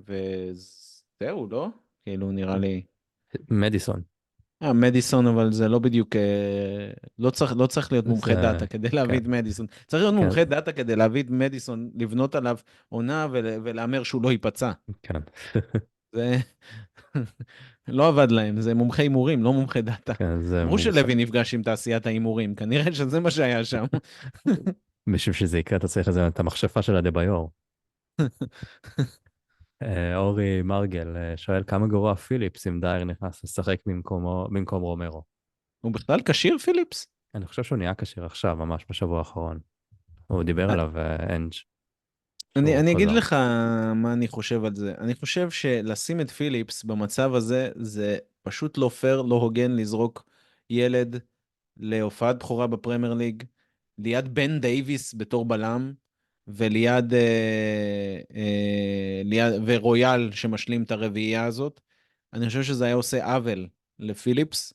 וזהו, לא? כאילו, נראה לי... מדיסון. מדיסון, אבל זה לא בדיוק... לא צריך להיות מומחה זה, דאטה כדי כן, להביא את מדיסון. צריך להיות כן, מומחה דאטה כדי להביא את מדיסון, לבנות עליו עונה ולהמר שהוא לא ייפצע. כן, זה לא עבד להם, זה מומחי הימורים, לא מומחי דאטה. כן, זה אמרו מומחה. שלוי נפגש עם תעשיית ההימורים, כנראה שזה מה שהיה שם. בשביל שזה יקרה, אתה צריך את המכשפה של הדה-ביור. אורי מרגל שואל כמה גרוע פיליפס אם דייר נכנס לשחק במקום רומרו. הוא בכלל כשיר, פיליפס? אני חושב שהוא נהיה כשיר עכשיו, ממש בשבוע האחרון. הוא דיבר עליו אנג' שהוא אני אגיד חזר. לך מה אני חושב על זה. אני חושב שלשים את פיליפס במצב הזה, זה פשוט לא פייר, לא הוגן לזרוק ילד להופעת בכורה בפרמייר ליג, ליד בן דייביס בתור בלם, וליד ורויאל שמשלים את הרביעייה הזאת, אני חושב שזה היה עושה עוול לפיליפס,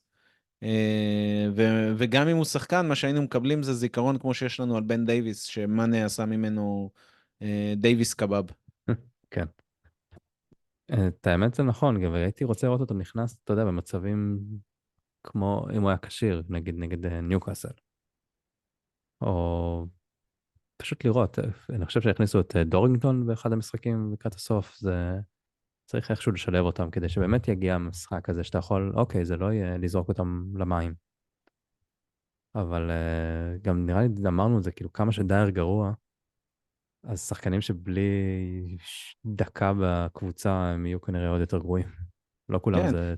וגם אם הוא שחקן, מה שהיינו מקבלים זה זיכרון כמו שיש לנו על בן דייוויס, שמאנה עשה ממנו דייוויס קבב. כן. את האמת זה נכון, גם הייתי רוצה לראות אותו נכנס, אתה יודע, במצבים כמו אם הוא היה כשיר, נגיד נגד ניוקאסל. או פשוט לראות, אני חושב שהכניסו את דורינגטון באחד המשחקים לקראת הסוף, זה צריך איכשהו לשלב אותם כדי שבאמת יגיע המשחק הזה שאתה יכול, אוקיי, זה לא יהיה לזרוק אותם למים. אבל גם נראה לי, אמרנו את זה, כאילו כמה שדייר גרוע, אז שחקנים שבלי דקה בקבוצה הם יהיו כנראה עוד יותר גרועים. לא כולם כן, זה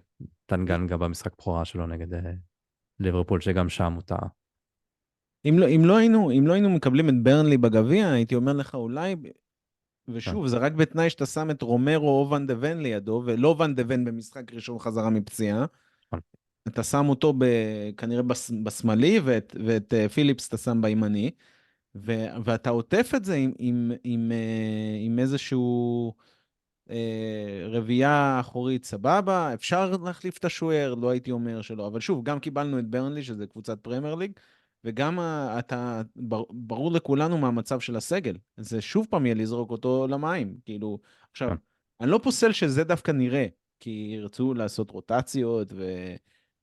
טנגנגה במשחק בכורה שלו נגד ליברפול, שגם שם הוא טעה. אם לא היינו מקבלים את ברנלי בגביע, הייתי אומר לך אולי, כן, ושוב, זה רק בתנאי שאתה שם את רומרו או ואן דה ון לידו, ולא ואן דה ון במשחק ראשון חזרה מפציעה. נכון. אתה שם אותו כנראה בשמאלי, ואת פיליפס אתה שם בימני, ואתה עוטף את זה עם איזשהו רביעייה אחורית סבבה, אפשר להחליף את השוער, לא הייתי אומר שלא, אבל שוב, גם קיבלנו את ברנלי, שזה קבוצת פרמייר ליג, וגם ברור לכולנו מה המצב של הסגל, זה שוב פעם יהיה לזרוק אותו למים, כאילו, עכשיו, כן. אני לא פוסל שזה דווקא נראה, כי ירצו לעשות רוטציות,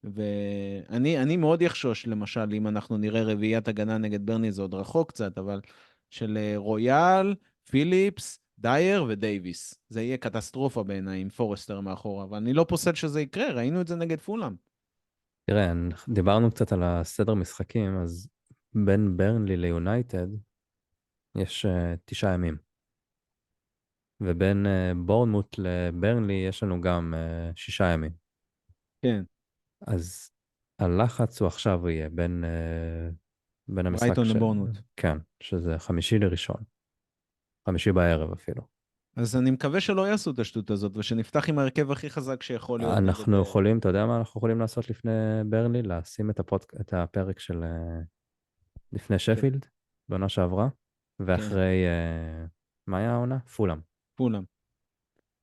ואני מאוד יחשוש, למשל, אם אנחנו נראה רביעיית הגנה נגד ברני, זה עוד רחוק קצת, אבל של רויאל, פיליפס, דייר ודייוויס. זה יהיה קטסטרופה בעיניי עם פורסטר מאחורה, אבל אני לא פוסל שזה יקרה, ראינו את זה נגד פולאם. תראה, דיברנו קצת על הסדר משחקים, אז בין ברנלי ליונייטד יש 9 ימים, ובין בורנמוט לברנלי יש לנו גם 6 ימים. כן, אז הלחץ הוא עכשיו יהיה בין המשחק ברייטון לבורנמוט. כן, שזה חמישי לראשון, חמישי בערב אפילו. אז אני מקווה שלא יעשו את השטות הזאת, ושנפתח עם ההרכב הכי חזק שיכול להיות נגד... אנחנו יכולים, אתה יודע מה אנחנו יכולים לעשות לפני ברנלי? לשים את הפרק של לפני כן, שפילד, בעונה שעברה, כן, ואחרי, מה היה העונה? פולאם. פולאם.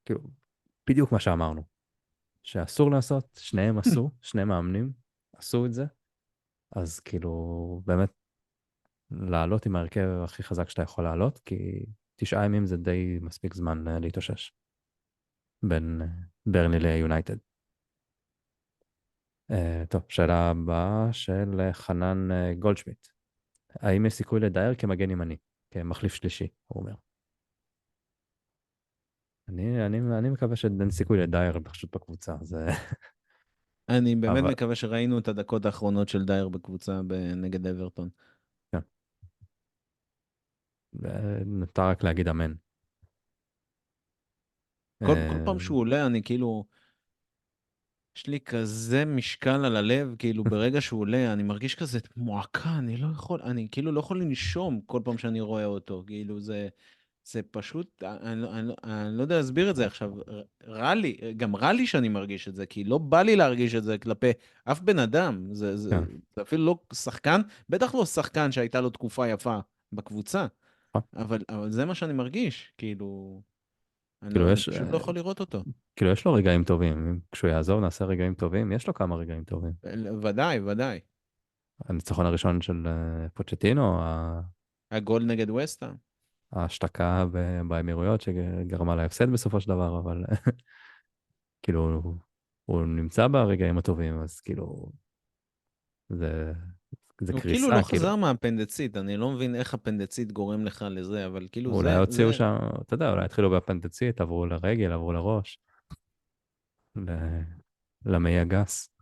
כאילו, בדיוק מה שאמרנו, שאסור לעשות, שניהם עשו, שני מאמנים עשו את זה, אז כאילו, באמת, לעלות עם ההרכב הכי חזק שאתה יכול לעלות, כי 9 ימים זה די מספיק זמן להתאושש בין ברני ליונייטד. טוב, שאלה הבאה של חנן גולדשמיט. האם יש סיכוי לדייר כמגן ימני, כמחליף שלישי, הוא אומר. אני מקווה שאין סיכוי לדייר פשוט בקבוצה, זה... אני באמת אבל, מקווה שראינו את הדקות האחרונות של דייר בקבוצה נגד אברטון. כן, נותר רק להגיד אמן. כל פעם אה, שהוא עולה, אני כאילו... יש לי כזה משקל על הלב, כאילו ברגע שהוא עולה, אני מרגיש כזה מועקה, אני כאילו לא יכול לנשום כל פעם שאני רואה אותו, כאילו זה פשוט, אני לא יודע להסביר את זה עכשיו, גם רע לי שאני מרגיש את זה, כי לא בא לי להרגיש את זה כלפי אף בן אדם, כן, זה אפילו לא שחקן, בטח לא שחקן שהייתה לו תקופה יפה בקבוצה, נכון. אבל זה מה שאני מרגיש, כאילו, כאילו אני יש, פשוט לא יכול לראות אותו. כאילו יש לו רגעים טובים, כשהוא יעזוב נעשה רגעים טובים, יש לו כמה רגעים טובים. ודאי, ודאי. הניצחון הראשון של פוצ'טינו, הגול נגד וסטהאם. ההשתקה באמירויות שגרמה להפסד בסופו של דבר, אבל כאילו הוא נמצא ברגעים הטובים, אז כאילו זה, זה הוא כאילו לא קריסה, כאילו. חזר מהאפנדצית, אני לא מבין איך אפנדצית גורם לך לזה, אבל כאילו אולי הוציאו זה... שם, אתה יודע, אולי התחילו באפנדצית, עברו לרגל, עברו לראש, למעי הגס.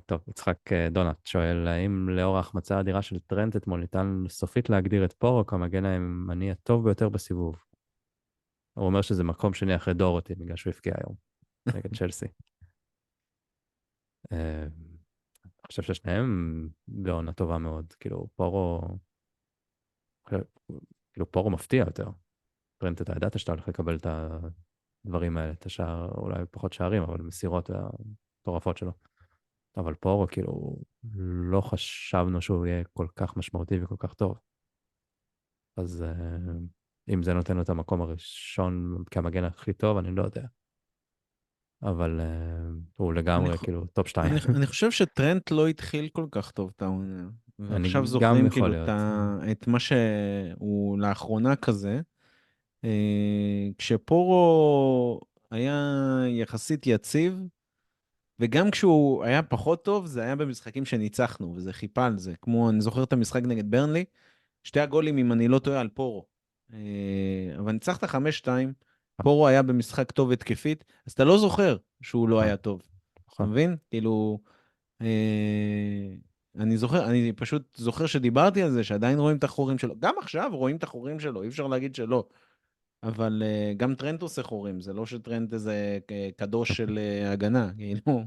טוב, יצחק דונט שואל, האם לאור ההחמצה האדירה של טרנט אתמול ניתן סופית להגדיר את פורו כמגן הימני הטוב ביותר בסיבוב? הוא אומר שזה מקום שני אחרי דורותי, בגלל שהוא הבקיע היום, נגד צ'לסי. אני חושב ששניהם בעונה טובה מאוד, כאילו פורו מפתיע יותר. טרנט, אתה ידעת שאתה הולך לקבל את הדברים האלה, את השער, אולי פחות שערים, אבל מסירות המטורפות שלו. אבל פורו, כאילו, לא חשבנו שהוא יהיה כל כך משמעותי וכל כך טוב. אז אם זה נותן לו את המקום הראשון כמגן הכי טוב, אני לא יודע. אבל הוא אני, לגמרי חו- כאילו טופ 2. אני חושב שטרנט לא התחיל כל כך טוב את העונה, אני ועכשיו גם זוכרים יכול כאילו להיות. את מה שהוא לאחרונה כזה. כשפורו היה יחסית יציב, וגם כשהוא היה פחות טוב, זה היה במשחקים שניצחנו, וזה חיפה על זה. כמו, אני זוכר את המשחק נגד ברנלי, שתי הגולים, אם אני לא טועה, על פורו. אבל ניצחת 5-2, פורו היה במשחק טוב התקפית, אז אתה לא זוכר שהוא לא נכון, היה טוב. אתה נכון. מבין? כאילו, אני זוכר, אני פשוט זוכר שדיברתי על זה, שעדיין רואים את החורים שלו. גם עכשיו רואים את החורים שלו, אי אפשר להגיד שלא. אבל גם טרנט עושה חורים, זה לא שטרנט איזה קדוש של הגנה, כאילו.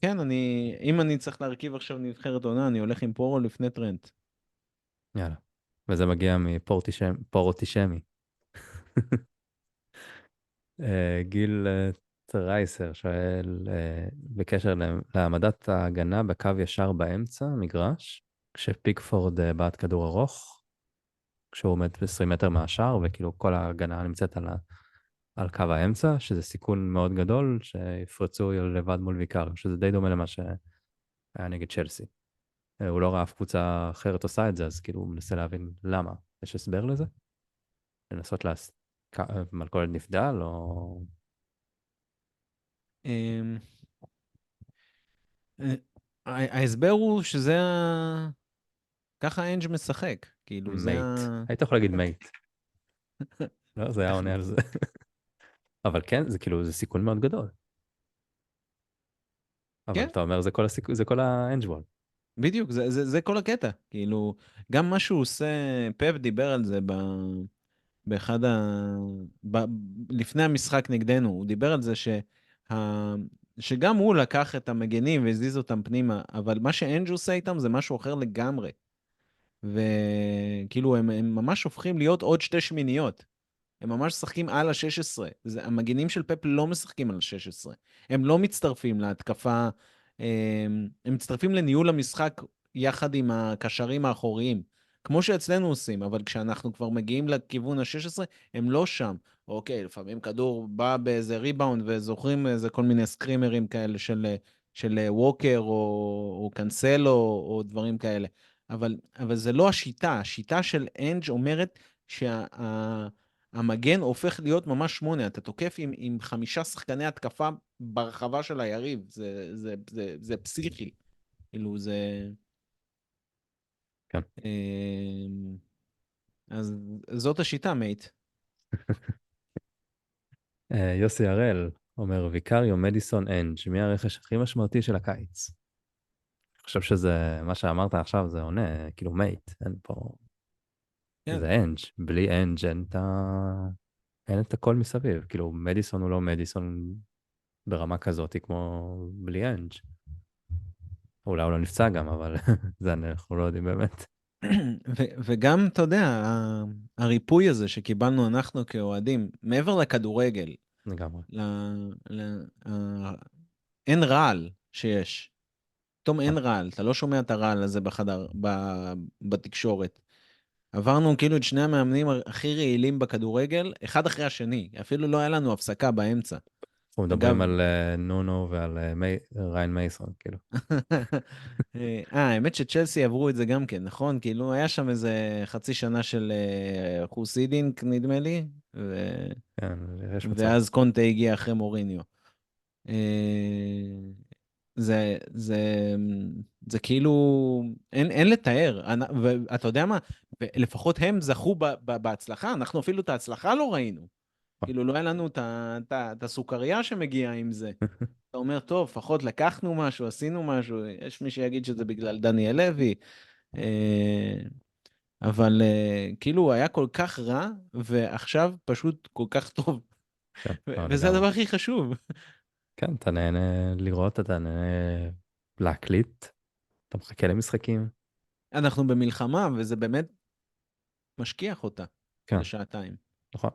כן, אם אני צריך להרכיב עכשיו נבחרת עונה, אני הולך עם פורו לפני טרנט. יאללה. וזה מגיע מפורוטישמי. גיל טרייסר שואל בקשר להעמדת ההגנה בקו ישר באמצע, מגרש, כשפיקפורד בעט כדור ארוך, כשהוא עומד 20 מטר מהשאר, וכאילו כל ההגנה נמצאת על קו האמצע, שזה סיכון מאוד גדול, שיפרצו לבד מול ויקר, שזה די דומה למה שהיה נגד צ'לסי. הוא לא ראה אף קבוצה אחרת עושה את זה, אז כאילו הוא מנסה להבין למה. יש הסבר לזה? לנסות מלכודת נבדל, או... אמ, אה, ההסבר הוא ככה אנג' משחק, כאילו זה מייט. היית יכול להגיד מייט. לא, זה היה עונה על זה. אבל כן, זה כאילו, זה סיכון מאוד גדול. אבל כן, אתה אומר, זה כל האנג'וול. בדיוק, זה כל הקטע. כאילו, גם מה שהוא עושה, פפ דיבר על זה באחד ב... לפני המשחק נגדנו, הוא דיבר על זה שגם הוא לקח את המגנים והזיז אותם פנימה, אבל מה שאנג' עושה איתם זה משהו אחר לגמרי. וכאילו, הם ממש הופכים להיות עוד שתי שמיניות. הם ממש משחקים על ה-16. המגנים של פפ לא משחקים על ה-16. הם לא מצטרפים להתקפה, הם מצטרפים לניהול המשחק יחד עם הקשרים האחוריים, כמו שאצלנו עושים, אבל כשאנחנו כבר מגיעים לכיוון ה-16, הם לא שם. אוקיי, לפעמים כדור בא באיזה ריבאונד, וזוכרים איזה כל מיני סקרימרים כאלה של ווקר או קנסלו או דברים כאלה. אבל זה לא השיטה. השיטה של אנג' אומרת המגן הופך להיות ממש 8, אתה תוקף עם 5 שחקני התקפה ברחבה של היריב, זה פסיכי, כאילו זה... כן. אמ, אז זאת השיטה, מייט. יוסי הראל אומר, ויקריו, מדיסון, אנג', מי הרכש הכי משמעותי של הקיץ? אני חושב שזה, מה שאמרת עכשיו זה עונה, כאילו מייט, אין פה... כן, זה אנג', בלי אנג' אין את הכל מסביב. כאילו, מדיסון הוא לא מדיסון ברמה כזאת כמו בלי אנג'. אולי הוא לא נפצע גם, אבל זה אנחנו לא יודעים באמת. וגם, אתה יודע, הריפוי הזה שקיבלנו אנחנו כאוהדים, מעבר לכדורגל, לגמרי. ל, אין רעל שיש. פתאום אין נכון. רעל, אתה לא שומע את הרעל הזה בתקשורת. עברנו כאילו את שני המאמנים הכי רעילים בכדורגל, אחד אחרי השני. אפילו לא היה לנו הפסקה באמצע. אנחנו מדברים אגב, על נונו ועל ריין מייסון, כאילו. האמת שצ'לסי עברו את זה גם כן, נכון? כאילו, היה שם איזה חצי שנה של חוסידינק, נדמה לי, כן, יש מצב. ואז קונטה הגיע אחרי מוריניו. אה, זה, זה, זה כאילו, אין לתאר. ואתה יודע מה? לפחות הם זכו בהצלחה, אנחנו אפילו את ההצלחה לא ראינו. כאילו, לא היה לנו את הסוכריה שמגיעה עם זה. אתה אומר, טוב, לפחות לקחנו משהו, עשינו משהו, יש מי שיגיד שזה בגלל דניאל לוי, אה, אבל כאילו הוא היה כל כך רע, ועכשיו פשוט כל כך טוב, כן, אבל וזה לגמרי. הדבר הכי חשוב. כן, אתה נהנה לראות, אתה נהנה להקליט, אתה מחכה למשחקים. אנחנו במלחמה, וזה באמת משכיח אותה כן, לשעתיים. נכון.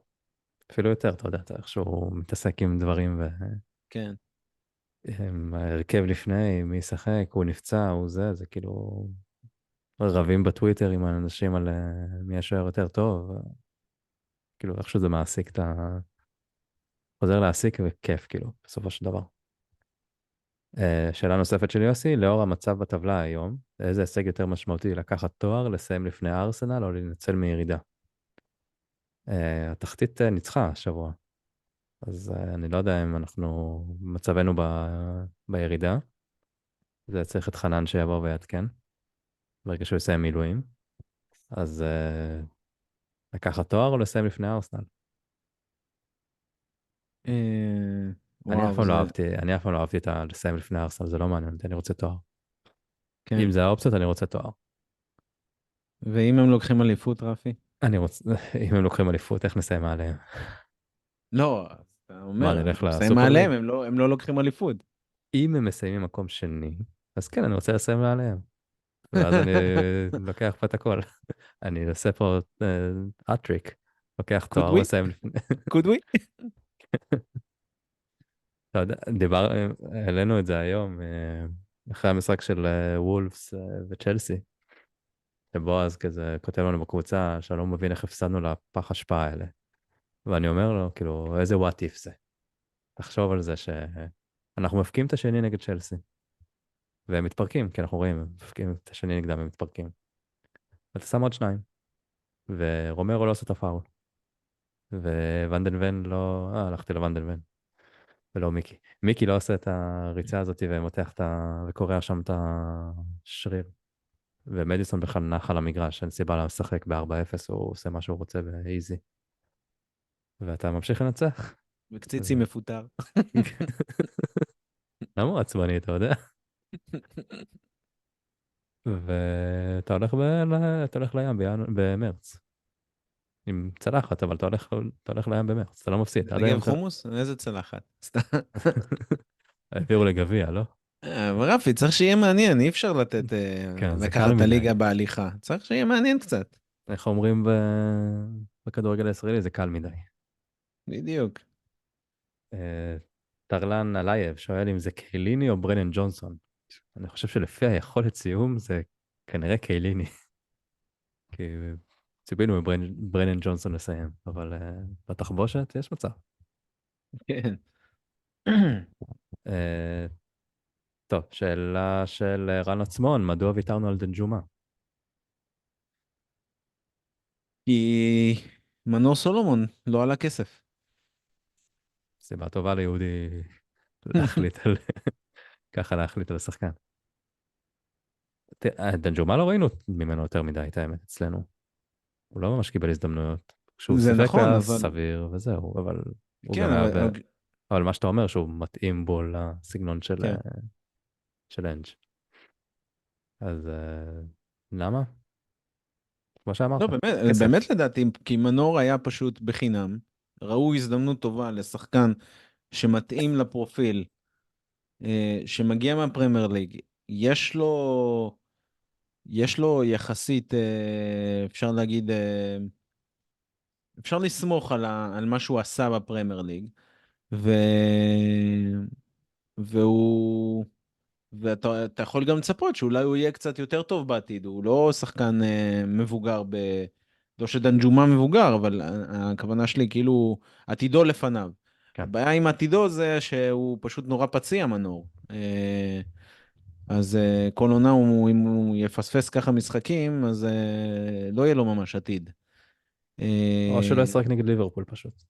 אפילו יותר, אתה יודע, אתה איכשהו מתעסק עם דברים, כן. וההרכב לפני, מי ישחק, הוא נפצע, הוא זה כאילו... רבים בטוויטר עם האנשים על מי השוער יותר טוב, כאילו איכשהו זה מעסיק חוזר להעסיק וכיף, כאילו, בסופו של דבר. שאלה נוספת של יוסי, לאור המצב בטבלה היום, איזה הישג יותר משמעותי לקחת תואר, לסיים לפני הארסנל או להינצל מירידה? התחתית ניצחה השבוע, אז אני לא יודע אם אנחנו, מצבנו בירידה, זה צריך את חנן שיבוא ויעדכן, ברגע שהוא יסיים מילואים, אז לקחת תואר או לסיים לפני הארסנל? וואו, זה... אני אף פעם לא אהבתי את לסיים לפני הארסנל, זה לא מעניין אותי, אני רוצה תואר. כן. אם זה האופציות, אני רוצה תואר. ואם הם לוקחים אליפות, רפי? אני רוצה, אם הם לוקחים אליפות, איך נסיים מעליהם? לא, אז אתה מה, אומר, הם נלך מסיים לסופר ליג? מעליהם, הם לא לוקחים אליפות. אם הם מסיימים מקום שני, אז כן, אני רוצה לסיים מעליהם. ואז אני לוקח פה את הכל. אני עושה פה הטריק, לוקח could תואר, we? מסיים לפני. could we? אתה יודע, העלינו את זה היום, אחרי המשחק של וולפס וצ'לסי, שבועז כזה כותב לנו בקבוצה, שאני לא מבין איך הפסדנו לפח השפעה האלה. ואני אומר לו, כאילו, איזה what if זה? תחשוב על זה שאנחנו מפקיעים את השני נגד צ'לסי, והם מתפרקים, כי אנחנו רואים, הם מפקיעים את השני נגדם, הם מתפרקים. ואתה שם עוד שניים, ורומרו לא עושה את הפאול, וונדן ון לא, הלכתי לוונדן ון, ולא מיקי. מיקי לא עושה את הריצה הזאת ומותח וקורע שם את השריר. ומדיסון בכלל נח על המגרש, אין סיבה לשחק ב-4-0, הוא עושה מה שהוא רוצה באיזי. ואתה ממשיך לנצח. וקציצי מפוטר. למה הוא עצבני, אתה יודע? ואתה הולך לים במרץ. עם צלחת, אבל אתה הולך לים במרץ, אתה לא מפסיד. עד לנגב היום אתה... חומוס? איזה צלחת? סתם. העבירו לגביע, לא? אבל רפי, צריך שיהיה מעניין, אי אפשר לתת, כן, זה קל לקחת את מדי. הליגה בהליכה. צריך שיהיה מעניין קצת. איך אומרים בכדורגל הישראלי, זה קל מדי. בדיוק. אה, טרלן אלייב שואל אם זה קייליני או ברנן ג'ונסון. אני חושב שלפי היכולת סיום זה כנראה קייליני. כי ציפינו מברנן ג'ונסון לסיים, אבל בתחבושת יש מצב. כן. אה, טוב, שאלה של רן עצמון, מדוע ויתרנו על דנג'ומה? כי מנור סולומון לא עלה כסף. סיבה טובה ליהודי להחליט על, ככה להחליט על השחקן. דנג'ומה לא ראינו ממנו יותר מדי, את האמת, אצלנו. הוא לא ממש קיבל הזדמנויות. כשהוא זה שיחק נכון, היה אבל... סביר וזהו, אבל הוא כן, גם היה אבל... אבל מה שאתה אומר שהוא מתאים בו לסגנון כן. של אנג'. אז למה? כמו שאמרת, לא, באמת, כסף. באמת לדעתי, כי מנור היה פשוט בחינם. ראו הזדמנות טובה לשחקן שמתאים לפרופיל, שמגיע מהפרמייר ליג. יש לו יחסית, אפשר להגיד, אפשר לסמוך על מה שהוא עשה בפרמייר ליג, ו... והוא... ואתה יכול גם לצפות שאולי הוא יהיה קצת יותר טוב בעתיד, הוא לא שחקן מבוגר, לא שדנג'ומה מבוגר, אבל הכוונה שלי כאילו עתידו לפניו. כן. הבעיה עם עתידו זה שהוא פשוט נורא פציע מנור. אז כל עונה, אם הוא יפספס ככה משחקים, אז לא יהיה לו ממש עתיד. או שלא אה, ישחק נגד ליברפול פשוט.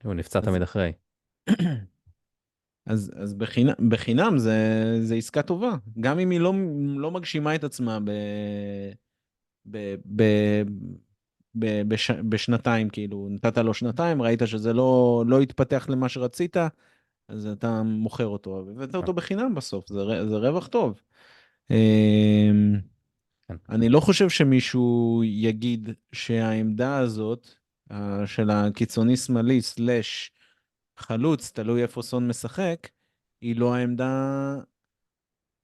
הוא נפצע אז תמיד אחרי. אז בחינם זה עסקה טובה, גם אם היא לא מגשימה את עצמה ב, ב, בשנתיים, כאילו, נתת לו שנתיים, ראית שזה לא התפתח למה שרצית, אז אתה מוכר אותו, והבאת כן. אותו בחינם בסוף, זה רווח טוב. אמ, כן. אני לא חושב שמישהו יגיד שהעמדה הזאת, של הקיצוני שמאלי סלש חלוץ, תלוי איפה סון משחק, היא לא העמדה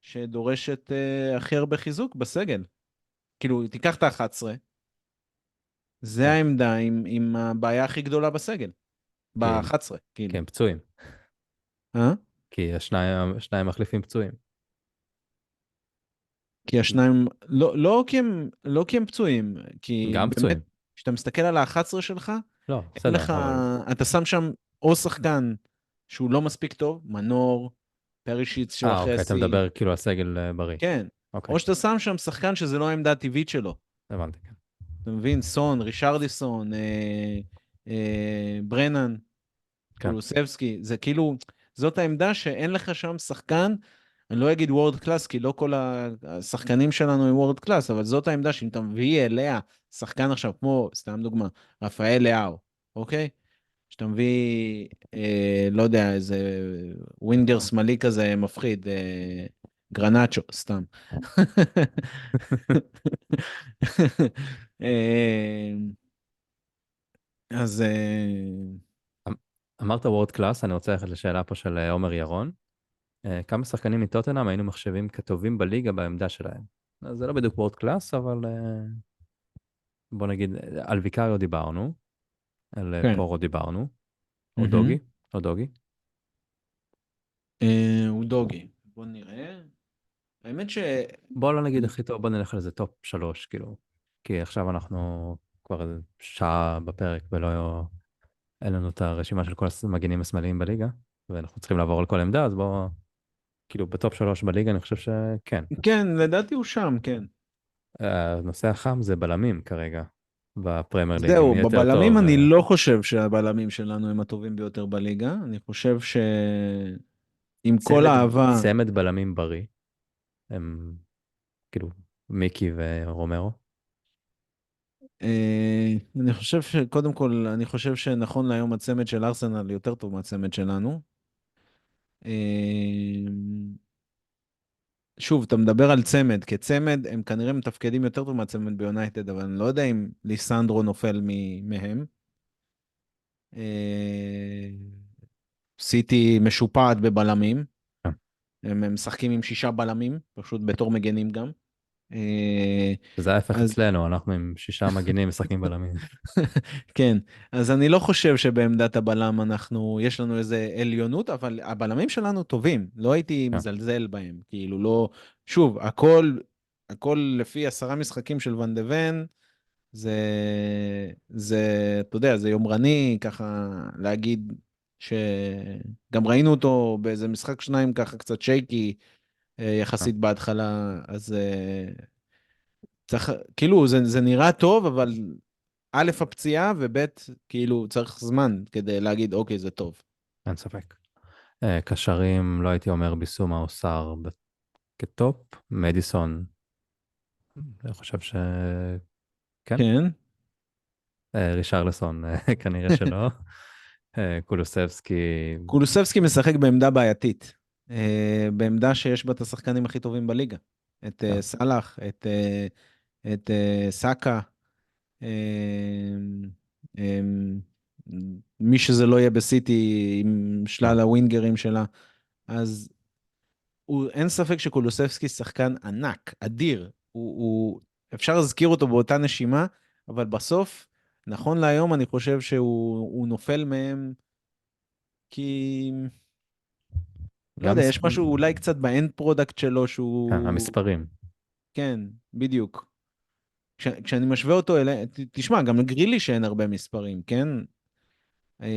שדורשת הכי הרבה חיזוק בסגל. כאילו, תיקח את ה-11, זה כן. העמדה עם הבעיה הכי גדולה בסגל. כי ב-11, כי כאילו. הם פצועים. אה? כי השניים מחליפים פצועים. כי השניים, לא כי הם פצועים, כי גם באמת, פצועים. כשאתה מסתכל על ה-11 שלך, לא, אין בסדר, לך, אבל אתה שם שם או שחקן שהוא לא מספיק טוב, מנור, פרישיץ שהוא אחרי אוקיי, אתה השיא, מדבר כאילו על סגל בריא. כן. אוקיי, או שאתה שם שם שחקן שזה לא העמדה הטבעית שלו. הבנתי, כן. אתה מבין? סון, רישרליסון, ברנן, כן, קולוסבסקי, זה כאילו, זאת העמדה שאין לך שם שחקן, אני לא אגיד וורד קלאס, כי לא כל השחקנים שלנו הם וורד קלאס, אבל זאת העמדה שאם אתה מביא אליה שחקן עכשיו, כמו, סתם דוגמה, רפאל לאהו, אוקיי? שאתה מביא, לא יודע, איזה ווינגר שמאלי כזה מפחיד, גרנצ'ו, סתם. אה, אז אמ- אמרת וורד קלאס, אני רוצה ללכת לשאלה פה של עומר ירון. כמה שחקנים מטוטנהאם היינו מחשבים כטובים בליגה בעמדה שלהם? אז זה לא בדיוק וורד קלאס, אבל בוא נגיד, על ויקריו דיברנו, על כן. פורו דיברנו, או מהמם. דוגי, או דוגי. הוא דוגי. בוא נראה. האמת ש... בוא לא נגיד הכי טוב, בוא נלך על איזה טופ 3, כאילו. כי עכשיו אנחנו כבר איזה שעה בפרק, אין לנו את הרשימה של כל המגנים השמאליים בליגה, ואנחנו צריכים לעבור על כל עמדה, אז בוא, כאילו, בטופ 3 בליגה, אני חושב שכן. כן, לדעתי הוא שם, כן. הנושא החם זה בלמים כרגע, בפרמייר ליג, זהו, מי יותר בבלמים טוב. אני לא חושב שהבלמים שלנו הם הטובים ביותר בליגה. אני חושב שעם כל האהבה, צמד בלמים בריא, הם כאילו מיקי ורומרו. אני חושב שקודם כל, אני חושב שנכון להיום הצמד של ארסנל יותר טוב מהצמד שלנו. אה, שוב, אתה מדבר על צמד, כצמד הם כנראה מתפקדים יותר טוב מהצמד ביונייטד, אבל אני לא יודע אם ליסנדרו נופל מהם. אה, סיטי משופעת בבלמים, כן. הם משחקים עם 6 בלמים, פשוט בתור מגנים גם. אה, זה ההפך אז אצלנו, אנחנו עם 6 מגינים משחקים בלמים. כן, אז אני לא חושב שבעמדת הבלם יש לנו איזה עליונות, אבל הבלמים שלנו טובים, לא הייתי כן, מזלזל בהם, כאילו לא, שוב, הכל לפי 10 משחקים של ואן דה ון, זה, אתה יודע, זה יומרני ככה להגיד שגם ראינו אותו באיזה משחק שניים ככה קצת שייקי כן, יחסית בהתחלה, אז צריך, כאילו זה נראה טוב, אבל א', הפציעה, וב', כאילו צריך זמן כדי להגיד, אוקיי, זה טוב. אין ספק. קשרים, לא הייתי אומר ביסומה או סער כטופ, מדיסון, אני חושב שכן. כן. רישרלסון, כנראה שלא. קולוסבסקי, קולוסבסקי משחק בעמדה בעייתית, בעמדה שיש בה את השחקנים הכי טובים בליגה. את כן, סאלח, את סאקה, אה, אה, מי שזה לא יהיה בסיטי עם כן, שלל הווינגרים שלה. אז אין ספק שקולוסבסקי שחקן ענק, אדיר. אפשר להזכיר אותו באותה נשימה, אבל בסוף, נכון להיום, אני חושב שהוא נופל מהם, כי, לא גם יודע, יש משהו אולי קצת באנד פרודקט שלו כן, שהוא... המספרים. כן, בדיוק. כשאני משווה אותו אליי, תשמע, גם לגריליש אין הרבה מספרים, כן? כן,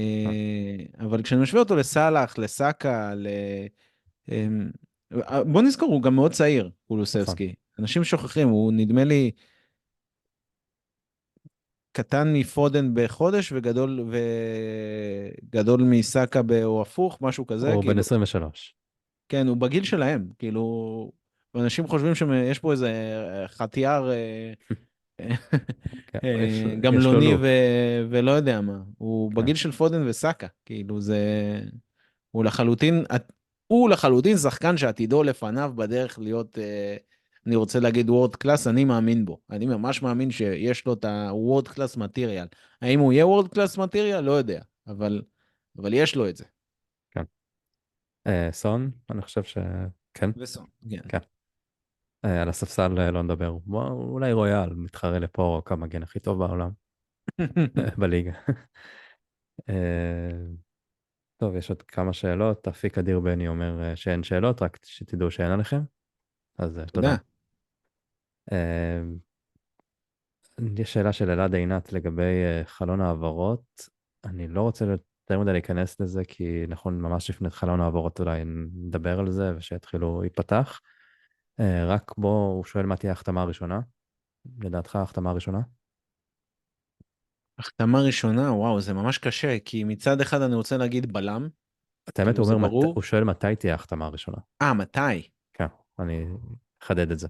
אבל כשאני משווה אותו לסאלח, לסאקה, בוא נזכור, הוא גם מאוד צעיר, נכון. קולוסבסקי. אנשים שוכחים, הוא נדמה לי קטן מפודן בחודש וגדול מסאקה או הפוך, משהו כזה, הוא בן כאילו, 23. כן, הוא בגיל שלהם, כאילו, אנשים חושבים שיש פה איזה חטיאר כן, יש לו גמלוני לוק. ולא יודע מה, הוא כן, בגיל של פודן וסאקה, כאילו הוא לחלוטין, הוא לחלוטין שחקן שעתידו לפניו בדרך להיות, אני רוצה להגיד וורד קלאס, אני מאמין בו. אני ממש מאמין שיש לו את הוורד קלאס מטריאל. האם הוא יהיה וורד קלאס מטריאל? לא יודע, אבל יש לו את זה. כן. סון, אני חושב שכן, וסון, כן. כן. על הספסל לא נדבר. אולי רויאל מתחרה לפורו כמגן הכי טוב בעולם, בליגה. אה, טוב, יש עוד כמה שאלות. אפיק אדיר בני אומר שאין שאלות, רק שתדעו שאין עליכם, אז תודה. תודה. אה, יש שאלה של אלעד עינת לגבי חלון העברות. אני לא רוצה יותר מדי להיכנס לזה, כי נכון, ממש לפני חלון העברות אולי נדבר על זה, ושיתחילו להיפתח. רק בוא, הוא שואל מה תהיה ההחתמה הראשונה. לדעתך ההחתמה הראשונה? החתמה ראשונה, וואו, זה ממש קשה, כי מצד אחד אני רוצה להגיד בלם, את האמת, כאילו הוא זה אומר, ברור. הוא שואל מתי תהיה ההחתמה הראשונה. מתי? כן, אני אחדד את זה.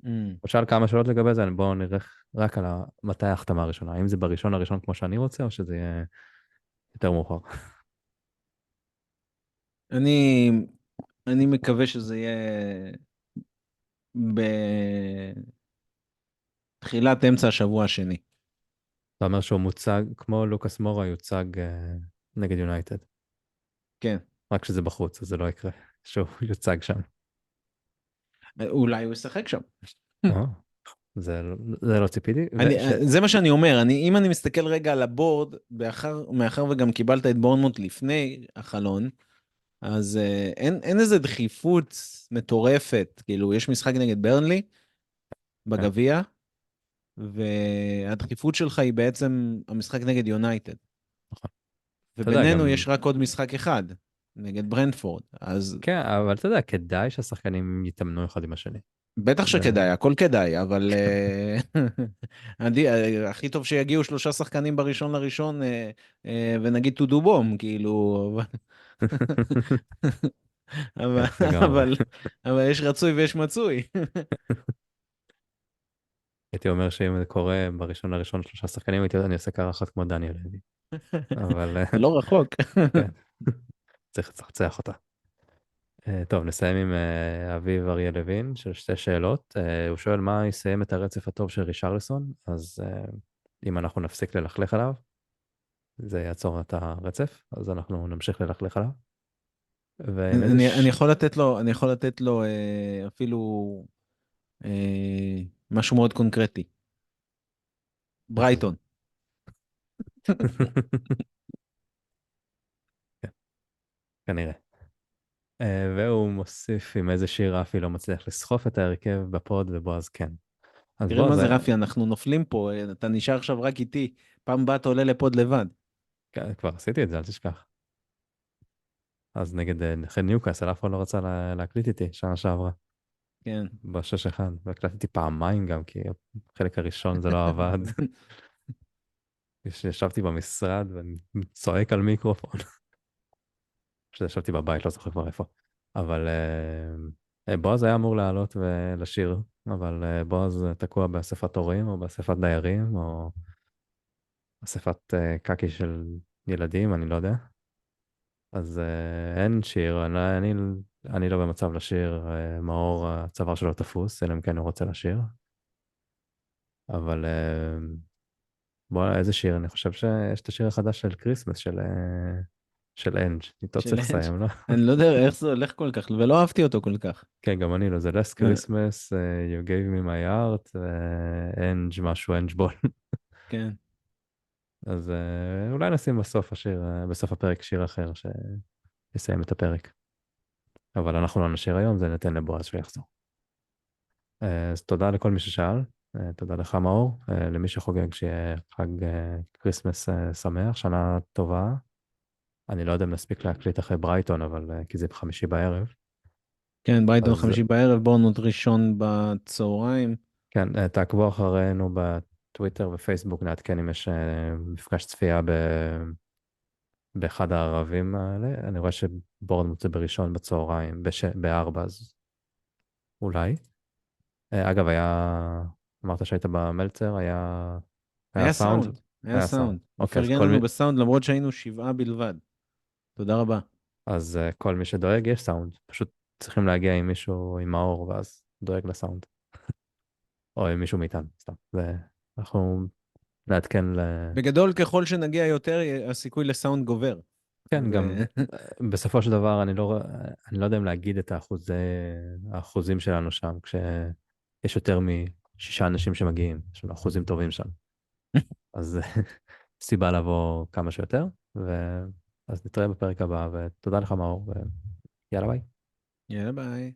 Mm. הוא שאל כמה שאלות לגבי זה, בואו נלך רק על מתי ההחתמה הראשונה. האם זה בראשון לראשון כמו שאני רוצה, או שזה יהיה יותר מאוחר? אני, אני מקווה שזה יהיה בתחילת אמצע השבוע השני. אתה אומר שהוא מוצג, כמו לוקאס מורה יוצג נגד יונייטד. כן. רק שזה בחוץ, אז זה לא יקרה, שהוא יוצג שם. אולי הוא ישחק שם. אה, זה לא ציפיתי. זה מה שאני אומר, אם אני מסתכל רגע על הבורד, מאחר וגם קיבלת את בורנמוט לפני החלון, אז אין איזה דחיפות מטורפת, כאילו יש משחק נגד ברנלי כן, בגביע, והדחיפות שלך היא בעצם המשחק נגד יונייטד, נכון. אתה יודע, ובינינו גם, יש רק עוד משחק אחד, נגד ברנדפורד, אז כן, אבל אתה יודע, כדאי שהשחקנים יתאמנו אחד עם השני. בטח זה, שכדאי, הכל כדאי, אבל הכי טוב שיגיעו 3 שחקנים בראשון לראשון, ונגיד to do bomb, כאילו, אבל, כן, לגמרי. אבל, אבל יש רצוי ויש מצוי. הייתי אומר שאם זה קורה בראשון לראשון 3 שחקנים, אני עושה קרחת כמו דניאל לוי. אבל זה לא רחוק. כן, צריך לצחצח אותה. טוב, נסיים עם אביב אריה לוין, של 2 שאלות. הוא שואל מה יסיים את הרצף הטוב של רישרלסון, אז אם אנחנו נפסיק ללכלך עליו, זה יעצור את הרצף, אז אנחנו נמשיך ללכלך עליו. ועם איזה אני יכול לתת לו אפילו משהו מאוד קונקרטי. ברייטון. כן, כנראה. והוא מוסיף עם איזה שיר רפי לא מצליח לסחוף את ההרכב בפוד, ובועז כן. אז תראה בועז, מה זה רפי, אנחנו נופלים פה, אתה נשאר עכשיו רק איתי, פעם הבאה אתה עולה לפוד לבד. כן, כבר עשיתי את זה, אל תשכח. אז נגד נכי ניוקאסל, אף אחד לא רצה להקליט איתי שנה שעברה, כן. ב6-1, והקלטתי פעמיים גם, כי החלק הראשון זה לא עבד. ישבתי במשרד ואני צועק על מיקרופון. כשישבתי בבית, לא זוכר כבר איפה. אבל בועז היה אמור לעלות ולשיר, אבל בועז תקוע באספת הורים, או באספת דיירים, או אספת קקי של ילדים, אני לא יודע. אז אין שיר, אני לא במצב לשיר, מאור הצוואר שלו תפוס, אלא אם כן הוא רוצה לשיר. אבל בוא, איזה שיר? אני חושב שיש את השיר החדש של קריסמס, של אנג', איתו של צריך אנג'. לסיים, לא? אני לא יודע איך זה הולך כל כך, ולא אהבתי אותו כל כך. כן, גם אני לא, זה Last Christmas, You gave me my heart, אנג' משהו, אנג' בול. כן. אז אולי נשים בסוף השיר, בסוף הפרק שיר אחר שיסיים את הפרק. אבל אנחנו לא נשאיר היום, זה ניתן לבועז שיחזור. אז תודה לכל מי ששאל, תודה לך מאור, למי שחוגג שיהיה חג כריסמס שמח, שנה טובה. אני לא יודע אם נספיק להקליט אחרי ברייטון, אבל כי זה בחמישי בערב. כן, ברייטון אז חמישי בערב, בורנמוט ראשון בצהריים. כן, תעקבו אחרינו בטוויטר ופייסבוק, נעדכן אם יש מפגש צפייה באחד הערבים האלה. אני רואה שבורנמוט זה בראשון בצהריים, בארבע, אז אולי. אגב, אמרת שהיית במלצר, היה היה סאונד? סאונד, היה היה סאונד. סאונד. הוא אוקיי, פרגן לנו בסאונד למרות שהיינו 7 בלבד. תודה רבה. אז כל מי שדואג, יש סאונד. פשוט צריכים להגיע עם מישהו עם מאור, ואז דואג לסאונד. או עם מישהו מאיתנו, סתם. אנחנו נעדכן בגדול, ככל שנגיע יותר, הסיכוי לסאונד גובר. כן, אז גם בסופו של דבר, אני לא יודע אם להגיד את האחוזים שלנו שם, כשיש יותר מ6 אנשים שמגיעים, יש לנו אחוזים טובים שם. אז סיבה לבוא כמה שיותר, אז נתראה בפרק הבא, ותודה לך מאור, ויאללה ביי. יאללה ביי.